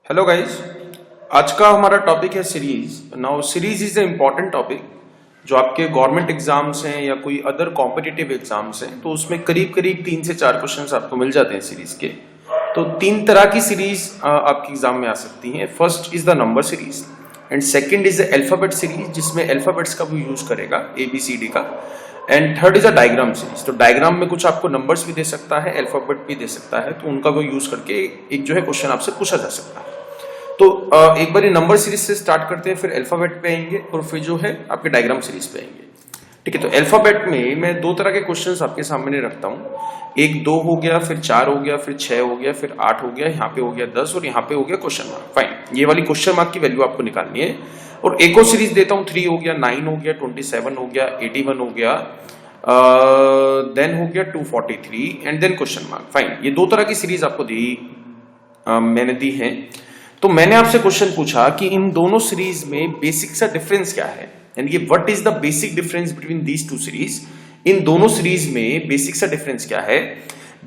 Hello guys. आज का हमारा टॉपिक है series. Now series is a important topic जो आपके गवर्नमेंट एग्जाम्स हैं या कोई अदर कॉम्पिटिटिव एग्जाम्स हैं तो उसमें करीब करीब 3 से 4 क्वेश्चंस आपको मिल जाते हैं सीरीज के। तो 3 तरह की सीरीज आपके एग्जाम में आ सकती हैं। First is the number series and second is the alphabet series जिसमें अल्फाबेट्स का भी यूज करेगा ABCD का, and third is a diagram series. तो डायग्राम में कुछ आपको नंबर्स भी दे सकता है, अल्फाबेट भी दे सकता है, तो उनका भी यूज करके एक जो है क्वेश्चन आपसे पूछा जा सकता है। तो एक बार ये नंबर सीरीज से स्टार्ट करते हैं, फिर अल्फाबेट पे आएंगे और फिर जो है आपके डायग्राम सीरीज पे आएंगे। ठीक है, तो अल्फाबेट में मैं 2 तरह के क्वेश्चंस आपके सामने रखता हूँ। एक 2 हो गया, फिर 4 हो गया, फिर 6 हो गया, फिर 8 हो गया, यहाँ पे हो गया 10 और यहाँ पे हो गया क्वेश्चन मार्क। फाइन, ये वाली क्वेश्चन मार्क की वैल्यू आपको निकालनी है। और एक और सीरीज देता हूँ, 3 हो गया, 9 हो गया, 27 हो गया, 81 हो गया, देन हो गया 243 and then question mark. Fine, ये 2 तरह की सीरीज आपको मैंने दी है। तो मैंने आपसे क्वेश्चन पूछा कि इन दोनों सीरीज में बेसिक सा डिफरेंस क्या है, यानी कि what is the basic difference between these 2 series. इन दोनों सीरीज में बेसिक सा डिफरेंस क्या है।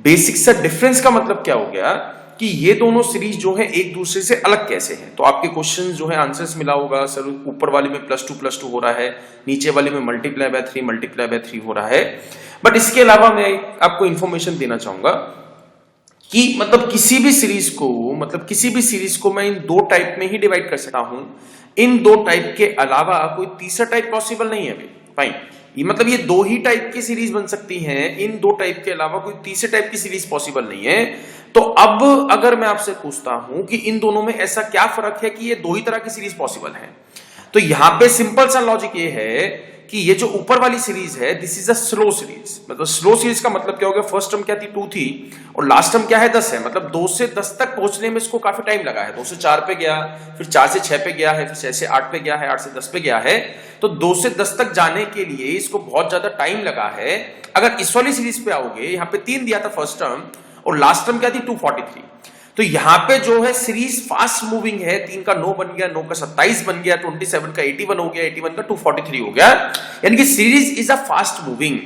बेसिक सा डिफरेंस का मतलब क्या हो गया कि ये दोनों सीरीज जो है एक दूसरे से अलग कैसे हैं। तो आपके क्वेश्चन जो है आंसर्स मिला होगा, सर ऊपर वाले में +2 हो रहा है, नीचे वाले में ×3 हो रहा है। बट इसके अलावा मैं आपको इंफॉर्मेशन देना चाहूंगा कि मतलब किसी भी सीरीज को मैं इन 2 टाइप में ही डिवाइड कर सकता हूं। इन 2 टाइप के अलावा कोई तीसरा टाइप पॉसिबल नहीं है अभी। फाइन, ये मतलब ये 2 ही टाइप की सीरीज बन सकती हैं, इन 2 टाइप के अलावा कोई तीसरे टाइप की सीरीज पॉसिबल नहीं है। तो अब अगर मैं आपसे पूछता हूं कि इन दोनों में ऐसा क्या फर्क है कि ये 2 ही तरह की सीरीज पॉसिबल है, तो यहां पे सिंपल सा लॉजिक ये है कि ये जो ऊपर वाली सीरीज है this is a slow series. मतलब स्लो सीरीज का मतलब क्या हो गया, फर्स्ट टर्म क्या थी 2 थी और लास्ट टर्म क्या है 10 है। मतलब 2 से 10 तक पहुंचने में इसको काफी टाइम लगा है। 2 से 4 पे गया, फिर 4 से 6 पे गया है, फिर 6 से 8 पे गया है, 8 से 10 पे गया है। तो 2 से 10 तक जाने के लिए इसको बहुत ज्यादा टाइम लगा है। अगर इस वाली सीरीज पे आओगे, यहाँ पे 3 दिया था फर्स्ट टर्म और लास्ट टर्म क्या थी 243। तो यहां पे जो है सीरीज फास्ट मूविंग है। 3 का 9 बन गया, 9 का 27 बन गया, 27 का 81 हो गया, 81 का 243 हो गया, यानी कि series is a fast moving.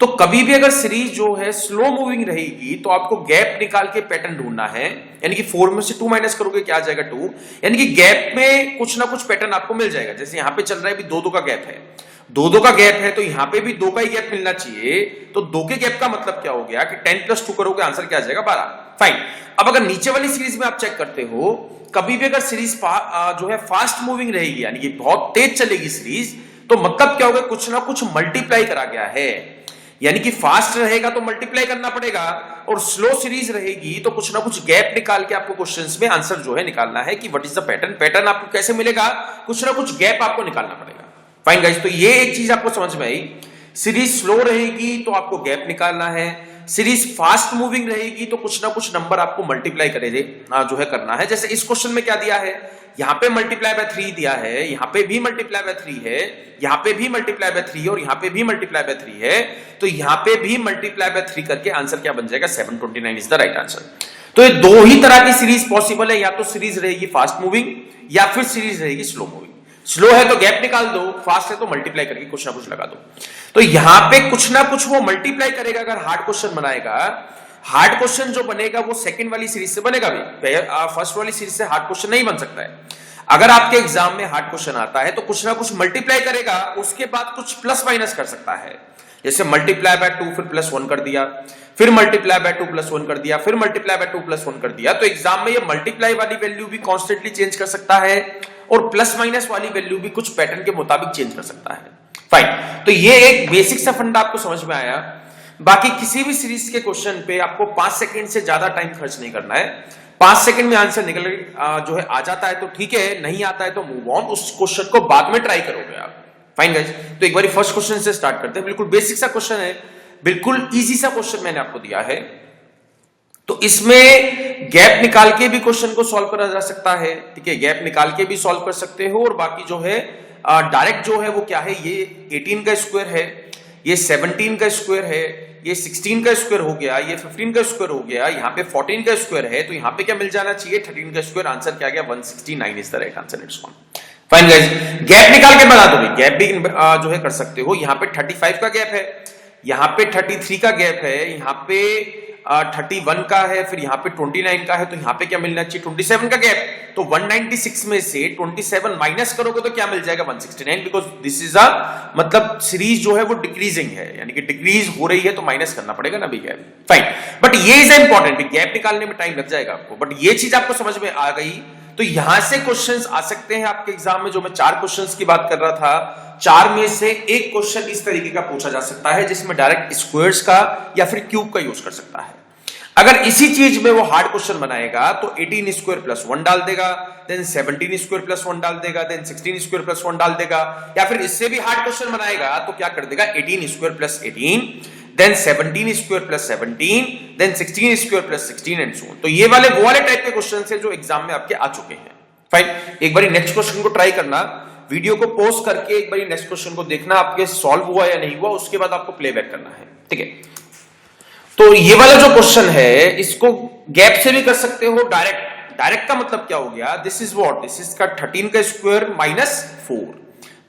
तो कभी भी अगर सीरीज जो है स्लो मूविंग रहेगी तो आपको गैप निकाल के पैटर्न ढूंढना है, यानी कि 4 में से 2 माइनस करोगे क्या आ जाएगा 2, यानी कि गैप में कुछ ना कुछ पैटर्न आपको मिल जाएगा। जैसे यहां पे चल रहा है अभी 2-2 का गैप है, 2-2 का गैप है, तो यहां पे भी 2 का ही गैप मिलना चाहिए। तो 2 के गैप का मतलब क्या हो गया कि 10 + 2 करोगे आंसर क्या आ जाएगा 12। फाइन, अब अगर नीचे वाली सीरीज में आप चेक करते हो, कभी भी अगर सीरीज जो है फास्ट मूविंग रहेगी, यानी कि बहुत तेज चलेगी सीरीज, तो मतलब क्या होगा, कुछ ना कुछ मल्टीप्लाई करा गया है। यानी कि फास्ट रहेगा तो मल्टीप्लाई करना पड़ेगा और स्लो सीरीज रहेगी तो कुछ ना कुछ गैप निकाल के आपको क्वेश्चंस में आंसर जो है निकालना है कि व्हाट इज द पैटर्न आपको कैसे मिलेगा, कुछ ना कुछ गैप आपको निकालना पड़ेगा। फाइन गाइस, तो ये एक चीज आपको समझ में आई। सीरीज स्लो रहेगी तो आपको गैप निकालना है, सीरीज फास्ट मूविंग रहेगी तो कुछ ना कुछ नंबर आपको मल्टीप्लाई जो है करना है। जैसे इस क्वेश्चन में क्या दिया है, यहां पे ×3 दिया है, यहां पे भी ×3 है, यहां पे भी ×3 और यहां पे भी ×3 है। तो यहां पे भी ×3 करके आंसर क्या बन जाएगा 729 इज द राइट आंसर। तो ये 2 ही तरह की सीरीज पॉसिबल है, या तो सीरीज रहेगी फास्ट मूविंग या फिर सीरीज रहेगी स्लो मूविंग। स्लो है तो गैप निकाल दो, फास्ट है तो मल्टीप्लाई करके कुछ ना कुछ लगा दो। तो यहां पे कुछ ना कुछ वो मल्टीप्लाई करेगा। अगर हार्ड क्वेश्चन बनाएगा, हार्ड क्वेश्चन जो बनेगा वो सेकंड वाली सीरीज से बनेगा भी, फर्स्ट वाली सीरीज से हार्ड क्वेश्चन नहीं बन सकता है। अगर आपके एग्जाम में हार्ड क्वेश्चन आता है तो कुछ ना कुछ मल्टीप्लाई करेगा, उसके बाद कुछ प्लस माइनस कर सकता है। जैसे ×2 फिर +1 कर दिया, फिर ×2 +1 कर दिया, फिर ×2 +1 कर दिया। तो एग्जाम में ये मल्टीप्लाई वाली वैल्यू भी कॉन्स्टेंटली चेंज कर सकता है और प्लस माइनस वाली वैल्यू भी कुछ पैटर्न के मुताबिक चेंज कर सकता है। फाइन, तो ये एक बेसिक सा फंडा आपको समझ में आया। बाकी किसी भी सीरीज के क्वेश्चन पे आपको 5 सेकंड से ज्यादा टाइम खर्च नहीं करना है। 5 सेकंड में आंसर निकल जो है आ जाता है तो ठीक है, नहीं आता है तो मूव ऑन, उस क्वेश्चन को बाद में ट्राई करोगे आप। फाइन गाइस, तो एक बार फर्स्ट क्वेश्चन से स्टार्ट करते हैं। बिल्कुल बेसिक सा क्वेश्चन है, बिल्कुल इजी सा क्वेश्चन मैंने आपको दिया है। तो इसमें गैप निकाल के भी क्वेश्चन को सॉल्व करा जा सकता है। ठीक है, गैप निकाल के भी सॉल्व कर सकते हो और बाकी जो है डायरेक्ट जो है वो क्या है, ये 18 का स्क्वायर है, ये 17 का स्क्वायर है, ये 16 का स्क्वायर हो गया, ये 15 का स्क्वायर हो गया, यहाँ पे 14 का स्क्वायर है, तो यहाँ पे क्या मिल जाना चाहिए 13 का स्क्वायर। आंसर क्या गया 169 is the right answer. It's one. Fine guys, gap निकाल के बना दो, गैप भी जो है कर सकते हो। यहाँ पे 35 का गैप है, यहाँ पे 33 का गैप है, यहाँ पे 31 का है, फिर यहाँ पे 29 का है, तो यहाँ पे क्या मिलना चाहिए 27 का गैप। तो 196 में से 27 माइनस करोगे तो क्या मिल जाएगा 169, बिकॉज दिस इज अ मतलब सीरीज जो है वो डिक्रीजिंग है, यानी कि डिक्रीज हो रही है तो माइनस करना पड़ेगा ना भी गैप। फाइन, बट ये इज इंपॉर्टेंट, गैप निकालने में टाइम लग जाएगा आपको, बट ये चीज आपको समझ में आ गई तो यहां से क्वेश्चंस आ सकते हैं आपके एग्जाम में। जो मैं 4 क्वेश्चंस की बात कर रहा था, 4 में से एक क्वेश्चन इस तरीके का पूछा जा सकता है जिसमें डायरेक्ट स्क्वायर्स का या फिर क्यूब का यूज कर सकता है। अगर इसी चीज में वो हार्ड क्वेश्चन बनाएगा तो 18 स्क्वायर प्लस 1 डाल देगा, देन 17 स्क्वायर प्लस 1 डाल देगा, देन 16 स्क्वायर प्लस 1 डाल देगा, या फिर इससे भी हार्ड क्वेश्चन बनाएगा तो क्या कर देगा 18 square plus 18, then 17 square plus 17, then 16 square plus 16 and so on. तो ये वाले वो वाले टाइप के क्वेश्चन है जो एग्जाम में आपके आ चुके हैं। फाइन, एक बार नेक्स्ट क्वेश्चन को ट्राई करना, वीडियो को पॉज करके एक बार नेक्स्ट क्वेश्चन को देखना आपके सॉल्व हुआ या नहीं हुआ, उसके बाद आपको प्लेबैक करना है, ठीक है। तो ये वाला जो क्वेश्चन है इसको गैप से भी कर सकते हो, डायरेक्ट का मतलब क्या हो गया, this is what, this is का 13 का square minus 4,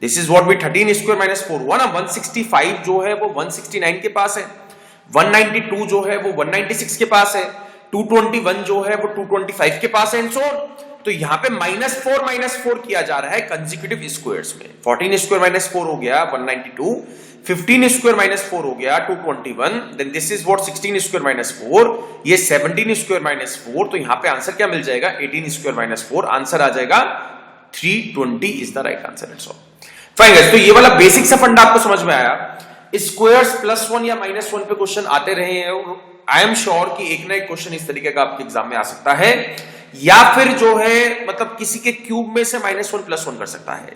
this is what भी 13 स्क्वायर माइनस 4, 165 जो है वो 169 के पास है, 192 जो है वो 196 के पास है, 221 जो है वो 225 के पास है एंड सो ऑन। तो यहां पे माइनस फोर किया जा रहा है कंसेक्यूटिव स्क्वायर्स में। 14 स्क्वायर माइनस 4 हो गया 192, 15 स्क्वायर माइनस 4 हो गया 221, then this is what 16 square minus 4, ये 17 स्क्वायर माइनस 4, तो यहां पे आंसर क्या मिल जाएगा 18 स्क्वायर माइनस 4, आंसर आ जाएगा 320 is the right answer. It's all fine guys, तो ये वाला बेसिक सा फंडा आपको समझ में आया। स्क्वायर्स प्लस 1 या माइनस 1 पे क्वेश्चन आते रहे हैं, आई एम श्योर कि एक ना एक क्वेश्चन इस तरीके का आपके एग्जाम में आ सकता है, या फिर जो है मतलब किसी के क्यूब में से -1 प्लस 1 कर सकता है।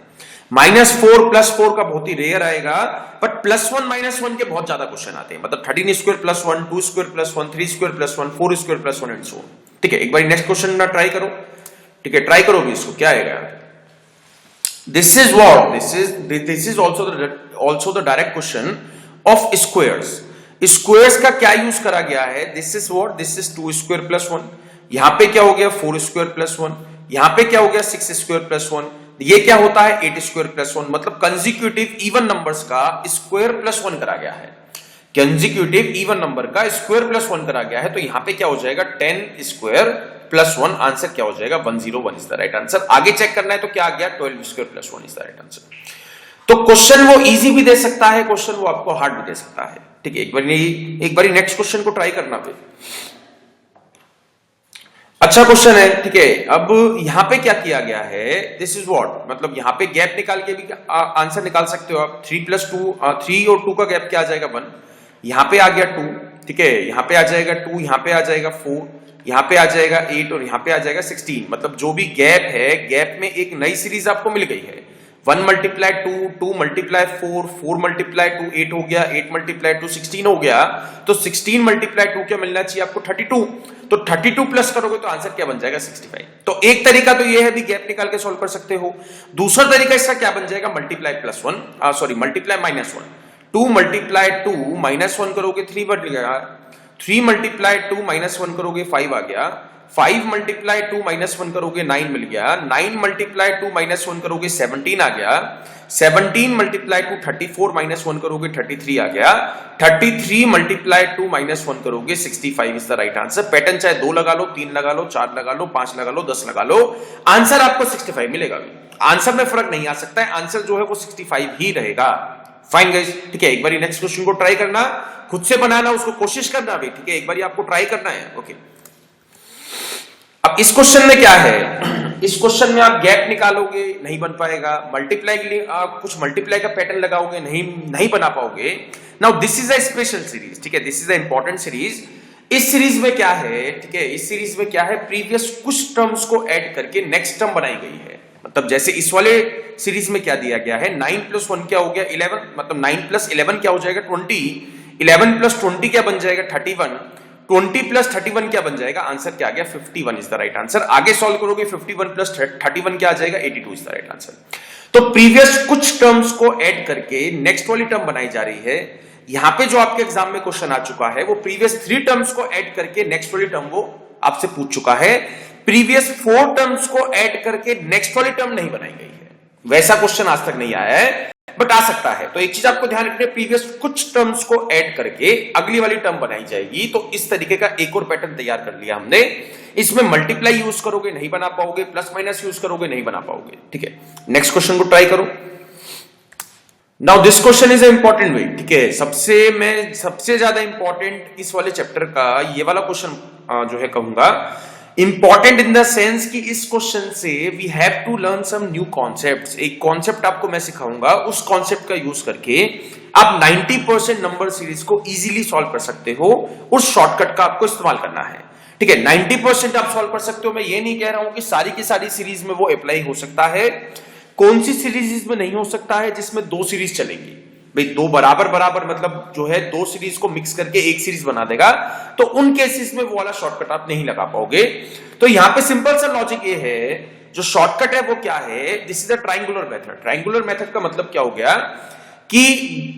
-4 प्लस 4 का बहुत ही रेयर आएगा, बट +1 -1 के बहुत ज्यादा क्वेश्चन आते हैं, मतलब 13 square plus 1, 2 square plus 1, 3 square plus 1, 4 square plus 1 and so on. ठीक है, एक बार नेक्स्ट क्वेश्चन ना ट्राई करो, ठीक है, ट्राई करो भी इसको, क्या आएगा। This is what, this is also the direct question of squares. Squares का क्या यूज करा गया है, this is what, this is 2 square plus 1, यहां पे क्या हो गया 4 स्क्वायर प्लस 1, यहां पे क्या हो गया 6 स्क्वायर प्लस 1, ये क्या होता है 8 स्क्वायर प्लस 1, मतलब कंसेक्यूटिव इवन नंबर्स का स्क्वायर प्लस 1 करा गया है, कंसेक्यूटिव इवन नंबर का स्क्वायर प्लस 1 करा गया है, तो यहां पे क्या हो जाएगा 10 स्क्वायर प्लस 1, आंसर क्या हो जाएगा 101 इज द राइट आंसर। आगे चेक करना है तो क्या आ गया 12 square plus 1 is the right answer. तो क्वेश्चन वो इजी भी दे सकता है, क्वेश्चन वो आपको हार्ड भी दे सकता है, ठीक है। एक बार नेक्स्ट क्वेश्चन को ट्राई करना पे, अच्छा क्वेश्चन है, ठीक है। अब यहां पे क्या किया गया है, दिस इज व्हाट, मतलब यहां पे गैप निकाल के भी आंसर निकाल सकते हो आप। 3 प्लस 2, 3 और 2 का गैप क्या आ जाएगा 1, यहां पे आ गया 2, ठीक है, यहां पे आ जाएगा 2, यहां पे आ जाएगा 4, यहां पे आ जाएगा 8 और यहां पे आ जाएगा 16, मतलब जो भी गैप है, गैप में एक नई सीरीज आपको मिल गई है। 1 मल्टीप्लाई 2, 2 मल्टीप्लाई 4, 4 मल्टीप्लाई 2 8 हो गया, 8 मल्टीप्लाई 2 16 हो गया, तो 16 मल्टीप्लाई 2 क्या मिलना चाहिए आपको 32, तो 32 प्लस करोगे तो आंसर क्या बन जाएगा 65। तो एक तरीका तो ये है भी गैप निकाल के सॉल्व कर सकते हो। दूसरा तरीका इसका क्या बन जाएगा, multiply plus 1, sorry multiply minus 1, 2 multiply 2 -1 करोगे 3 बन गया, 3 मल्टीप्लाई 2 -1 करोगे 5 आ गया, 5 मल्टीप्लाई 2 -1 करोगे 9 मिल गया, 9 मल्टीप्लाई 2 -1 करोगे 17 आ गया, 17 मल्टीप्लाई 2 34 -1 करोगे 33 आ गया, 33 मल्टीप्लाई 2 -1 करोगे 65 is the right answer. Pattern चाहे 2 लगा लो, 3 लगा लो, 4 लगा लो, 5 लगा लो, 10 लगा लो, आंसर आपको 65 मिलेगा। आंसर में फर्क नहीं आ सकता है, आंसर जो है वो 65 ही रहेगा। फाइन गाइस, ठीक है, एक बार नेक्स्ट क्वेश्चन को ट्राई करना, खुद से बनाना, उसको कोशिश करना भी, ठीक है, एक बार आपको ट्राई करना है, ओके। अब इस क्वेश्चन में क्या है, इस क्वेश्चन में आप गैप निकालोगे नहीं बन पाएगा, मल्टीप्लाई के लिए आप कुछ मल्टीप्लाई का पैटर्न लगाओगे नहीं बना पाओगे। Now this is a special series, ठीक है, this is a important series. इस सीरीज में क्या है, ठीक है, इस सीरीज में क्या है, प्रीवियस कुछ टर्म्स को ऐड करके नेक्स्ट टर्म बनाई गई है। मतलब जैसे इस वाले सीरीज में क्या दिया गया है, 9 प्लस 1 क्या हो गया 11, मतलब 9 प्लस 11 क्या हो जाएगा 20, 11 प्लस 20 क्या बन जाएगा 31, 20 प्लस 31 क्या बन जाएगा, आंसर क्या आ गया 51 इज द राइट आंसर। आगे सॉल्व करोगे 51 प्लस 31 क्या आ जाएगा 82 इज द राइट आंसर। तो प्रीवियस कुछ टर्म्स को ऐड करके नेक्स्ट वाली टर्म बनाई जा रही है। यहां पे जो आपके एग्जाम में क्वेश्चन आ चुका है वो प्रीवियस 3 टर्म्स को ऐड करके नेक्स्ट वाली टर्म वो आपसे पूछ चुका है। प्रीवियस 4 टर्म्स को ऐड करके नेक्स्ट वाली टर्म नहीं बनाई गई है, वैसा क्वेश्चन आज तक नहीं आया है। बट आ सकता है। तो एक चीज आपको ध्यान रखनी है, प्रीवियस कुछ टर्म्स को ऐड करके अगली वाली टर्म बनाई जाएगी। तो इस तरीके का एक और पैटर्न तैयार कर लिया हमने। इसमें मल्टीप्लाई यूज करोगे नहीं बना पाओगे, प्लस माइनस यूज करोगे नहीं बना पाओगे, ठीक है। नेक्स्ट क्वेश्चन को ट्राई करो। Now this question is important way, ठीक है। सबसे ज्यादा इंपॉर्टेंट इस वाले चैप्टर का ये वाला क्वेश्चन जो है कहूंगा इंपॉर्टेंट इन द सेंस कि इस क्वेश्चन से we have to learn some new concepts. एक कॉन्सेप्ट आपको मैं सिखाऊंगा, उस कॉन्सेप्ट का यूज करके आप 90% नंबर सीरीज को इजीली सॉल्व कर सकते हो। उस शॉर्टकट का आपको इस्तेमाल करना है, ठीक है। 90% आप सॉल्व कर सकते हो। मैं ये नहीं कह रहा हूं कि सारी की सारी सीरीज में वो अप्लाई हो सकता है। कौन सी सीरीज में नहीं हो सकता है? जिसमें दो सीरीज चलेंगी भाई, दो बराबर बराबर मतलब जो है दो सीरीज को मिक्स करके एक सीरीज बना देगा, तो उन केसेस में वो वाला शॉर्टकट आप नहीं लगा पाओगे। तो यहां पे सिंपल सा लॉजिक ये है, जो शॉर्टकट है वो क्या है? This is a triangular method. Triangular method का मतलब क्या हो गया कि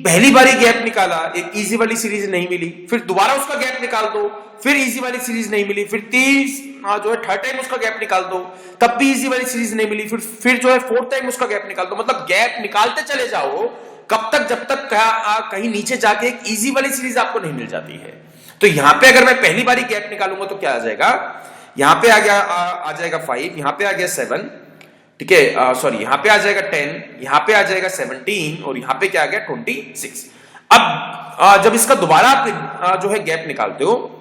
पहली बारी गैप निकाला, एक इजी वाली सीरीज नहीं मिली, फिर दोबारा उसका गैप निकाल दो, फिर इजी वाली सीरीज नहीं मिली, फिर जो है थर्ड टाइम उसका गैप निकाल दो, तब भी इजी वाली सीरीज नहीं मिली, फिर जो है फोर्थ टाइम उसका गैप निकाल दो। मतलब गैप निकालते चले जाओ कब तक, जब तक कहीं नीचे जाके एक इजी वाली सीरीज आपको नहीं मिल जाती है। तो यहां पे अगर मैं पहली बारी गैप निकालूंगा तो क्या आ जाएगा? यहां पे आ जाएगा 5, यहां पे आ गया 7, ठीक है, सॉरी यहां पे आ जाएगा 10, यहां पे आ जाएगा 17 और यहां पे क्या आ गया 26। अब जब इसका दोबारा आप जो है गैप निकालते हो,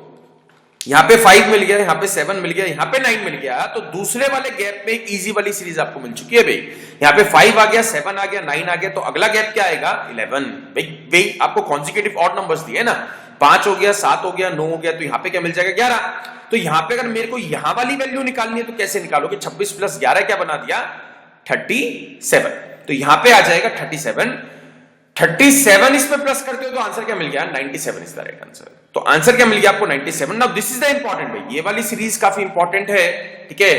यहां पे 5 मिल गया, यहां पे 7 मिल गया, यहां पे 9 मिल गया, तो दूसरे वाले गैप में एक इजी वाली सीरीज आपको मिल चुकी है भाई। यहां पे 5 आ गया, 7 आ गया, 9 आ गया, तो अगला गैप क्या आएगा? 11। भाई आपको कॉन्सिक्यूटिव ऑड नंबर्स दिए ना, 5 हो गया, 7 हो गया, 9 हो गया, तो यहां पे क्या मिल जाएगा? 11। तो यहां पे अगर मेरे को यहां वाली वैल्यू निकालनी है तो कैसे निकालोगे? 26 प्लस 11 क्या बना दिया? 37। तो यहां पे आ जाएगा 37। 37 इसमें प्लस करते हो तो आंसर क्या मिल गया? 97 इज द राइट आंसर। तो आंसर क्या मिल गया आपको? 97। Now this is the important भाई, ये वाली सीरीज काफी इंपॉर्टेंट है, ठीक है।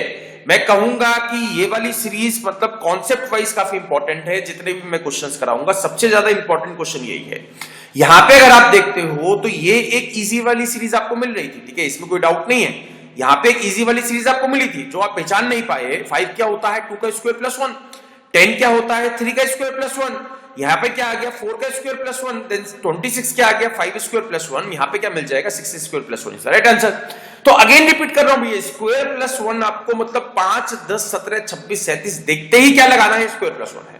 मैं कहूंगा कि ये वाली सीरीज मतलब कॉन्सेप्ट वाइज काफी इंपॉर्टेंट है। जितने भी मैं क्वेश्चंस कराऊंगा सबसे ज्यादा इंपॉर्टेंट क्वेश्चन यही है। यहां पे अगर आप देखते हो तो ये एक इजी वाली सीरीज आपको मिल रही थी, ठीक है, इसमें कोई डाउट नहीं है। यहां पे एक इजी वाली सीरीज आपको मिली थी जो आप पहचान नहीं पाए। 5 क्या होता है? 2 का स्क्वायर प्लस 1। 10 क्या होता है? 3 का स्क्वायर प्लस 1। यहां पे क्या आ गया? 4 का स्क्वायर प्लस 1। देन 26 क्या आ गया? 5 स्क्वायर प्लस 1। यहां पे क्या मिल जाएगा? 6 square plus 1 is the right answer. तो अगेन रिपीट कर रहा हूं भैया, स्क्वायर प्लस 1 आपको मतलब 5, 10, 17, 26, 37 देखते ही क्या लगाना है? स्क्वायर प्लस 1 है।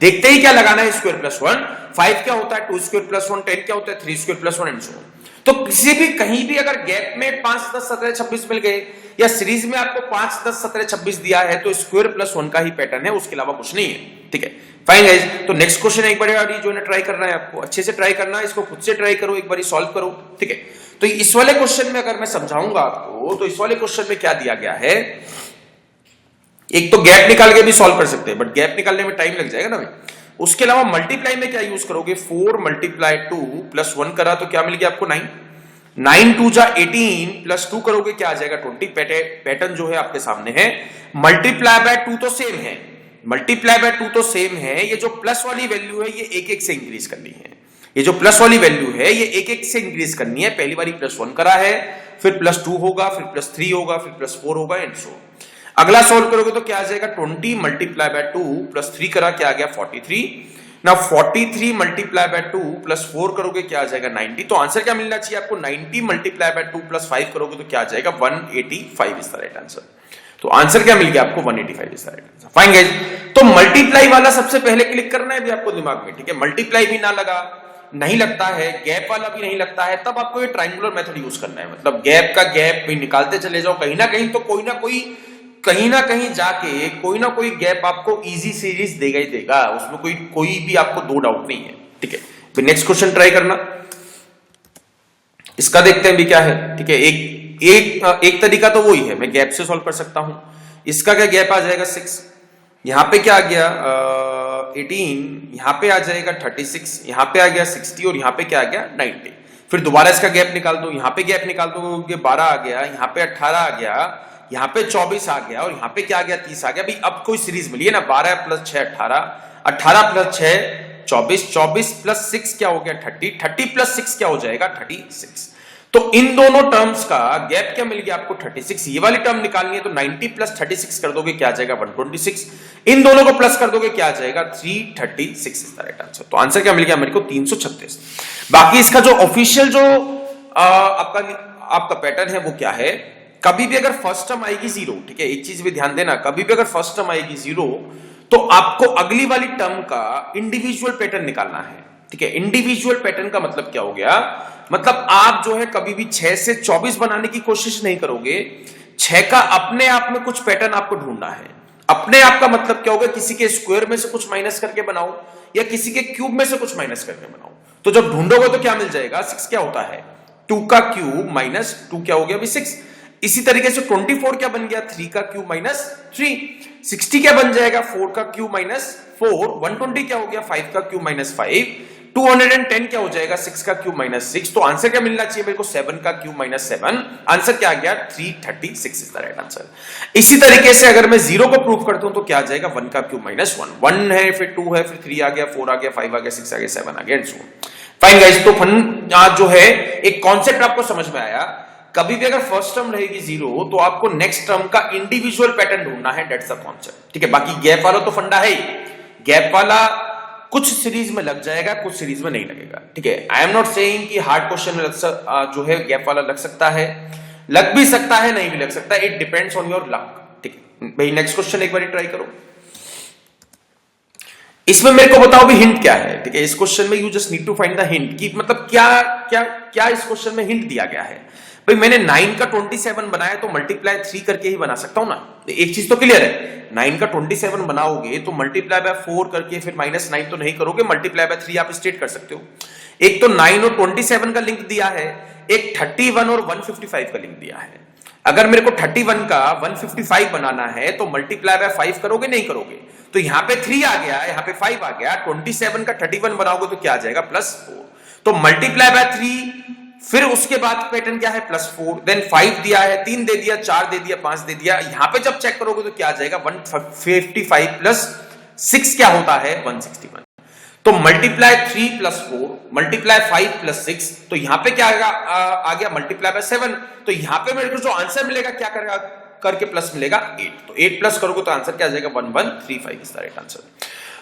देखते ही क्या लगाना है? Square plus 1। 5 क्या होता है? 2 स्क्वायर प्लस 1। 10 क्या होता है? 3 square plus 1 and so on. तो किसी भी कहीं भी अगर गैप में 5, 10, 17, 26 मिल गए या सीरीज में आपको 5, 10, 17, 26 दिया है तो स्क्वायर प्लस 1 का ही पैटर्न है, उसके अलावा कुछ नहीं है, ठीक है। फाइन गाइस, तो नेक्स्ट क्वेश्चन एक बार जो है ट्राई करना है आपको, अच्छे से ट्राई करना है, इसको खुद से ट्राई करो, एक बार सॉल्व करो, ठीक है। तो इस वाले क्वेश्चन में अगर मैं समझाऊंगा आपको तो इस वाले क्वेश्चन में क्या दिया गया है, एक तो गैप निकाल के भी सॉल्व कर सकते हैं बट गैप निकालने में टाइम लग जाएगा ना भाई। उसके अलावा मल्टीप्लाई में क्या यूज करोगे? 4 मल्टीप्लाई 2 प्लस 1 करा तो क्या मिल गया आपको? 9। 9 2 जा 18 प्लस 2 करोगे क्या आ जाएगा? 20। पैटर्न जो है आपके सामने है। मल्टीप्लाई बाय 2 तो सेम है, मल्टीप्लाई बाय 2 तो सेम है। ये जो प्लस वाली वैल्यू है ये 1 से इंक्रीज करनी है। ये जो प्लस वाली वैल्यू है ये 1 से इंक्रीज करनी है। पहली बारी प्लस 1 करा है, फिर प्लस 2 होगा, फिर प्लस 3 होगा, फिर प्लस 4 होगा एंड सो। अगला सॉल्व करोगे तो क्या आ जाएगा? 20 मल्टीप्लाई बाय 2 प्लस 3 करा क्या आ गया? 43। ना 43 मल्टीप्लाई बाय 2 प्लस 4 करोगे क्या आ जाएगा? 90। तो आंसर क्या मिलना चाहिए आपको? 90 मल्टीप्लाई बाय 2 प्लस 5 करोगे तो क्या आ जाएगा? 185 इज द राइट आंसर। तो आंसर क्या मिल गया आपको? 185 is the right answer. Fine guys, तो मल्टीप्लाई वाला सबसे पहले क्लिक करना है भी आपको दिमाग में, ठीक है। मल्टीप्लाई भी ना लगा, नहीं लगता है, गैप वाला भी नहीं लगता है, तब आपको ये ट्रायंगुलर मेथड यूज करना है। मतलब गैप का गैप भी निकालते चले जाओ, कहीं ना कहीं तो कहीं ना कहीं जाके कोई ना कोई गैप आपको इजी सीरीज देगा ही देगा, उसमें कोई भी आपको दो डाउट नहीं है, ठीक है। फिर नेक्स्ट क्वेश्चन ट्राई करना, इसका देखते हैं भी क्या है, ठीक है। एक तरीका तो वही है, मैं गैप से सॉल्व कर सकता हूं। इसका क्या गैप आ जाएगा? 6। यहां पे क्या आ गया? 18। यहां पे आ जाएगा 36, यहां पे आ गया 60 और यहां पे क्या आ गया? 90। फिर दोबारा इसका गैप निकाल दो, यहां पे गैप निकाल दो, 12 आ गया, यहां पे 18 आ गया, यहां पे 24 आ गया और यहां पे क्या आ गया? 30 आ गया। भाई अब कोई सीरीज मिली है ना, 12 प्लस 6 18, 18 प्लस 6 24, 24 प्लस 6 क्या हो गया? 30, 30 प्लस 6 क्या हो जाएगा? 36। तो इन दोनों टर्म्स का गैप क्या मिल गया आपको 36। ये वाली टर्म निकालनी है तो 90 प्लस 36 कर दोगे क्या आ जाएगा 126। इन दोनों को प्लस कर दोगे क्या आ जाएगा 336 इज द राइट आंसर। तो आंसर क्या मिल गया मेरे को 336। बाकी इसका जो ऑफिशियल जो आपका पैटर्न है वो क्या है, कभी भी अगर फर्स्ट टर्म आएगी 0, ठीक है, एक चीज भी ध्यान देना, कभी भी अगर फर्स्ट टर्म आएगी 0 तो आपको अगली वाली टर्म का इंडिविजुअल पैटर्न निकालना है, ठीक है। इंडिविजुअल पैटर्न का मतलब क्या हो गया, मतलब आप जो है कभी भी 6 से 24 बनाने की कोशिश नहीं करोगे, 6 का अपने आप में कुछ पैटर्न आपको ढूंढना है। अपने आप का मतलब क्या होगा, किसी के स्क्वायर में से कुछ माइनस करके बनाओ या किसी के क्यूब में से कुछ माइनस करके बनाओ। तो जब ढूंढोगे तो क्या मिल जाएगा, 6 क्या होता है 2 का क्यूब माइनस 2 क्या हो गया अभी 6। इसी तरीके से 24 क्या बन गया 3 का क्यूब माइनस 3। 60 क्या बन जाएगा 4 का क्यूब माइनस 4। 120 क्या हो गया 5 का क्यूब माइनस 5। 210 क्या हो जाएगा 6 का क्यूब माइनस 6। तो आंसर क्या मिलना चाहिए मेरे को 7 का क्यूब माइनस 7। आंसर क्या आ गया 336 इज द राइट आंसर। इसी तरीके से अगर मैं 0 को प्रूव करता हूं तो क्या आ जाएगा 1 का क्यूब माइनस 1। 1 है फिर 2 है फिर 3 आ गया 4 आ गया 5 आ गया 6 आ गया 7 आ गया and so on. Fine guys, तो जो है एक कॉन्सेप्ट आपको समझ में आया, कभी भी अगर फर्स्ट टर्म रहेगी 0 तो आपको नेक्स्ट टर्म का इंडिविजुअल पैटर्न ढूंढना है, दैट्स द कॉन्सेप्ट, ठीक है। बाकी गैप वाला तो फंडा है ही, गैप वाला कुछ सीरीज में लग जाएगा कुछ सीरीज में नहीं लगेगा, ठीक है। आई एम नॉट सेइंग कि हार्ड क्वेश्चन में जो है गैप वाला लग सकता है, लग भी सकता है नहीं भी लग सकता है, it depends on your luck, ठीक है भाई। नेक्स्ट क्वेश्चन एक बार ट्राई करो, इसमें मेरे को बताओ भी हिंट क्या है, ठीक है। इस क्वेश्चन में you just need to find the hint कि मतलब क्या क्या क्या इस क्वेश्चन में हिंट दिया गया है। भाई मैंने 9 का 27 बनाया तो मल्टीप्लाई 3 करके ही बना सकता हूं ना, एक चीज तो क्लियर है, 9 का 27 बनाओगे तो मल्टीप्लाई बाय 4 करके फिर -9 तो नहीं करोगे, मल्टीप्लाई बाय 3 आप स्ट्रेट कर सकते हो। एक तो 9 और 27 का लिंक दिया है, एक 31 और 155 का लिंक दिया है। अगर मेरे को 31 का 155 बनाना है तो मल्टीप्लाई बाय 5 करोगे नहीं करोगे, तो यहां पे 3 आ गया यहां पे 5 आ गया, 27 का 31 बनाओगे तो क्या आ जाएगा +4। तो मल्टीप्लाई बाय 3 फिर उसके बाद पैटर्न क्या है +4, देन 5 दिया है, 3 दे दिया, 4 दे दिया, 5 दे दिया। यहां पे जब चेक करोगे तो क्या आ जाएगा 155 प्लस 6 क्या होता है 161। तो मल्टीप्लाई 3 + 4 मल्टीप्लाई 5 + 6, तो यहां पे क्या आ गया मल्टीप्लाई बाय 7। तो यहां पे मेरे को जो आंसर मिलेगा क्या करेगा करके प्लस मिलेगा 8, तो 8 प्लस करोगे तो आंसर क्या आ जाएगा 1135 इज द राइट आंसर।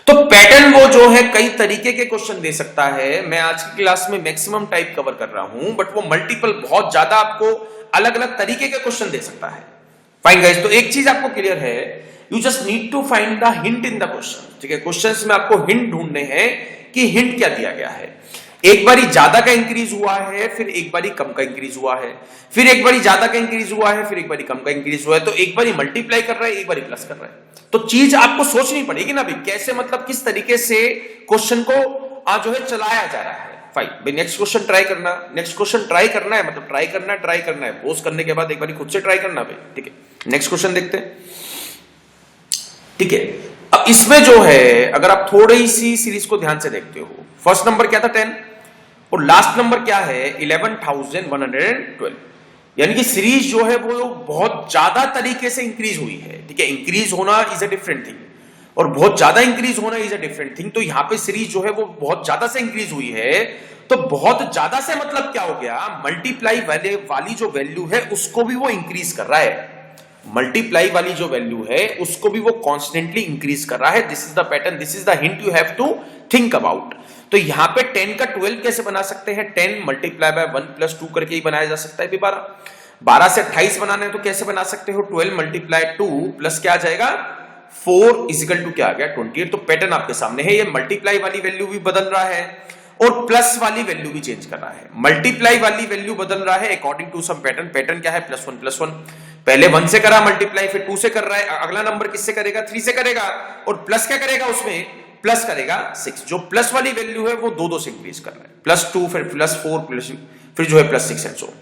तो पैटर्न वो जो है कई तरीके के क्वेश्चन दे सकता है। मैं आज की क्लास में मैक्सिमम टाइप कवर कर रहा हूं, बट वो मल्टीपल बहुत ज्यादा आपको अलग अलग तरीके के क्वेश्चन दे सकता है। फाइन गाइस, तो एक चीज आपको क्लियर है, you just need to find the hint in the question, ठीक है। क्वेश्चंस में आपको हिंट ढूंढने हैं कि हिंट क्या दिया गया है। एक बारी ज्यादा का इंक्रीज हुआ है, फिर एक बारी कम का इंक्रीज हुआ है, फिर एक बारी ज्यादा का इंक्रीज हुआ है, फिर एक बारी कम का इंक्रीज हुआ है, तो एक बारी मल्टीप्लाई कर रहा है, एक बारी प्लस कर रहा है। तो चीज आपको सोचनी पड़ेगी ना भाई, कैसे मतलब किस तरीके से क्वेश्चन को जो है चलाया जा रहा है। फाइन भाई, नेक्स्ट क्वेश्चन ट्राई करना, नेक्स्ट क्वेश्चन ट्राई करना है, मतलब ट्राई करना है, पोस्ट करने के बाद एक बारी खुद से ट्राई करना भाई, ठीक है। नेक्स्ट क्वेश्चन देखते हैं, ठीक है। अब इसमें जो है अगर आप थोड़ी सी सीरीज को ध्यान से देखते हो, फर्स्ट नंबर क्या था 10 और लास्ट नंबर क्या है 11,112, यानी कि सीरीज जो है वो बहुत ज्यादा तरीके से इंक्रीज हुई है, ठीक है। इंक्रीज होना इज अ डिफरेंट थिंग और बहुत ज्यादा इंक्रीज होना इज अ डिफरेंट थिंग। तो यहां पे सीरीज जो है वो बहुत ज्यादा से इंक्रीज हुई है, तो बहुत ज्यादा से मतलब क्या हो गया, मल्टीप्लाई वाली जो वैल्यू है उसको भी वो इंक्रीज कर रहा है, मल्टीप्लाई वाली जो वैल्यू है उसको भी वो कॉन्स्टेंटली इंक्रीज कर रहा है। This is the pattern, this is the hint you have to think about. तो यहां पे 10 का 12 कैसे बना सकते हैं, 10 मल्टीप्लाई बाय 1 + 2 करके ही बनाया जा सकता है। 12 से 28 बनाना है तो कैसे बना सकते हो, 12 मल्टीप्लाई 2 प्लस क्या आ जाएगा 4 इजिकल टू क्या आ गया 28। तो पैटर्न आपके सामने है, ये मल्टीप्लाई वाली वैल्यू भी बदल रहा है और प्लस वाली वैल्यू भी चेंज कर रहा है। मल्टीप्लाई वाली वैल्यू बदल रहा है according to some pattern. Pattern क्या है +1 पहले 1 से करा मल्टीप्लाई, फिर 2 से कर रहा है, अगला नंबर किससे करेगा 3 से करेगा, और प्लस क्या करेगा उसमें प्लस करेगा 6। जो प्लस वाली वैल्यू है वो 2 से इंक्रीज कर रहा है, +2 फिर +4 फिर जो है +6 एंड सो।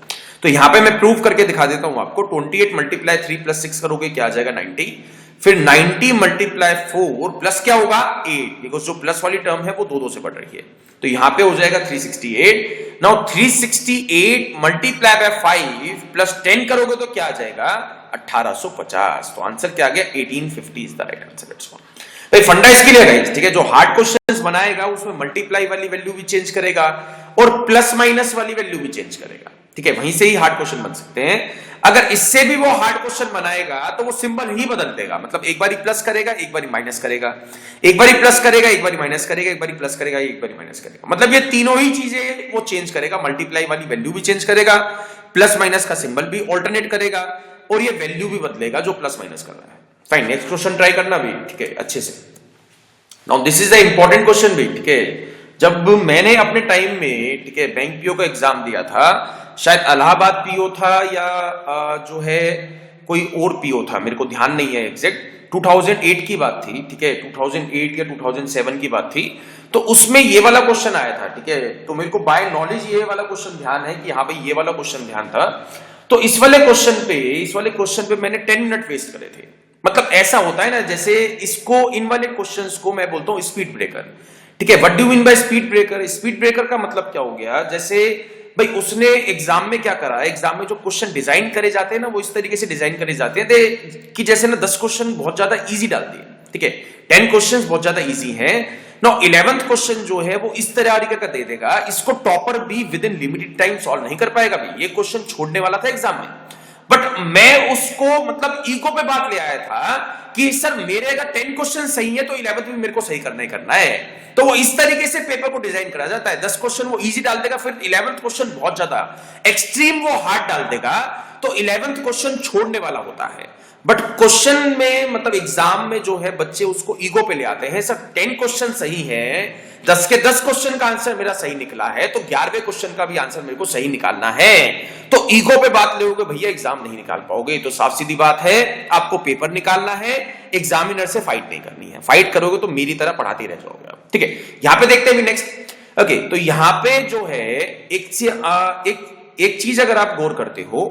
तो यहां पे मैं प्रूव करके दिखा देता हूं आपको। 28 मल्टीप्लाई 3 + 6 करोगे क्या आ जाएगा 90, फिर 90 मल्टीप्लाई 4 प्लस क्या होगा 8, बिकॉज जो प्लस वाली टर्म है वो 2 से बढ़ रही है, तो यहां पे हो जाएगा 368। नाउ 368 मल्टीप्लाई बाय 5 प्लस 10 करोगे तो क्या आ जाएगा 1850। तो आंसर क्या आ गया 1850 is the right answer. It's भाई फंडा इसके लिए गाइस, ठीक है। जो हार्ड क्वेश्चंस बनाएगा उसमें मल्टीप्लाई वाली वैल्यू भी चेंज करेगा और प्लस माइनस वाली वैल्यू भी चेंज करेगा। ठीक है, वहीं से ही हार्ड क्वेश्चन बन सकते हैं। अगर इससे भी वो हार्ड क्वेश्चन बनाएगा तो वो सिंबल ही बदल देगा, मतलब एक बारी प्लस करेगा, एक बारी माइनस करेगा, एक बारी प्लस करेगा, एक बारी माइनस करेगा, एक बारी प्लस करेगा, एक बारी माइनस करेगा, मतलब ये तीनों ही चीजें वो चेंज करेगा। मल्टीप्लाई वाली वैल्यू भी चेंज करेगा, प्लस माइनस का सिंबल भी ऑल्टरनेट करेगा, और ये वैल्यू भी बदलेगा जो प्लस माइनस कर रहा है। फाइन, नेक्स्ट क्वेश्चन ट्राई करना भी, ठीक है, अच्छे से। Now this is the important question भी, ठीक है। जब मैंने अपने टाइम में, ठीक है, बैंक पीओ का एग्जाम दिया था, शायद इलाहाबाद पीओ था या जो है कोई और पीओ था, मेरे को ध्यान नहीं है एग्जैक्ट, 2008 की बात थी, ठीक है, 2008 या 2007 की बात थी। तो उसमें ये वाला क्वेश्चन आया था, ठीक है। तो मेरे को बाय नॉलेज ये वाला क्वेश्चन ध्यान है कि हाँ भाई ये वाला क्वेश्चन ध्यान था। तो इस वाले क्वेश्चन पे मैंने 10 मिनट वेस्ट करे थे। मतलब ऐसा होता है ना, जैसे इसको, इन वाले क्वेश्चंस को मैं बोलता हूं स्पीड ब्रेकर, ठीक है। What do you mean by speed breaker? Speed breaker का मतलब क्या हो गया, जैसे भाई उसने एग्जाम में क्या करा, एग्जाम में जो क्वेश्चन डिजाइन करे जाते हैं ना, वो इस तरीके से डिजाइन करे जाते हैं कि जैसे ना 10 क्वेश्चन बहुत ज्यादा इजी डाल दिए, ठीक है, 10 क्वेश्चन बहुत ज्यादा इजी हैं। नो 11th क्वेश्चन जो है वो इस तरीके का दे देगा, इसको टॉपर भी with in limited time solve नहीं कर पाएगा। भाई ये क्वेश्चन छोड़ने वाला था एग्जाम में, बट मैं उसको मतलब ईगो पे बात ले आया था कि सर मेरे अगर 10 क्वेश्चन सही है तो 11th में मेरे को सही करना ही करना है। तो वो इस तरीके से पेपर को डिजाइन करा जाता है, 10 क्वेश्चन वो इजी डाल देगा, फिर 11th क्वेश्चन बहुत ज्यादा एक्सट्रीम वो हार्ड डाल देगा, तो 11th क्वेश्चन छोड़ने वाला होता है। बट क्वेश्चन में मतलब एग्जाम में जो है बच्चे उसको ईगो पे ले आते हैं, सर 10 क्वेश्चन सही है, 10 के 10 क्वेश्चन का आंसर मेरा सही निकला है, तो 11वें क्वेश्चन का भी आंसर मेरे को सही निकालना है। तो ईगो पे बात लोगे भैया एग्जाम नहीं निकाल पाओगे। तो साफ सीधी बात है, आपको पेपर निकालना है, एग्जामिनर से फाइट नहीं करनी है। फाइट करोगे तो मेरी तरह पढ़ाते रह जाओगे आप, ठीक है। यहां पे देखते हैं नेक्स्ट। ओके, तो यहां पे जो है एक चीज अगर आप गौर करते हो,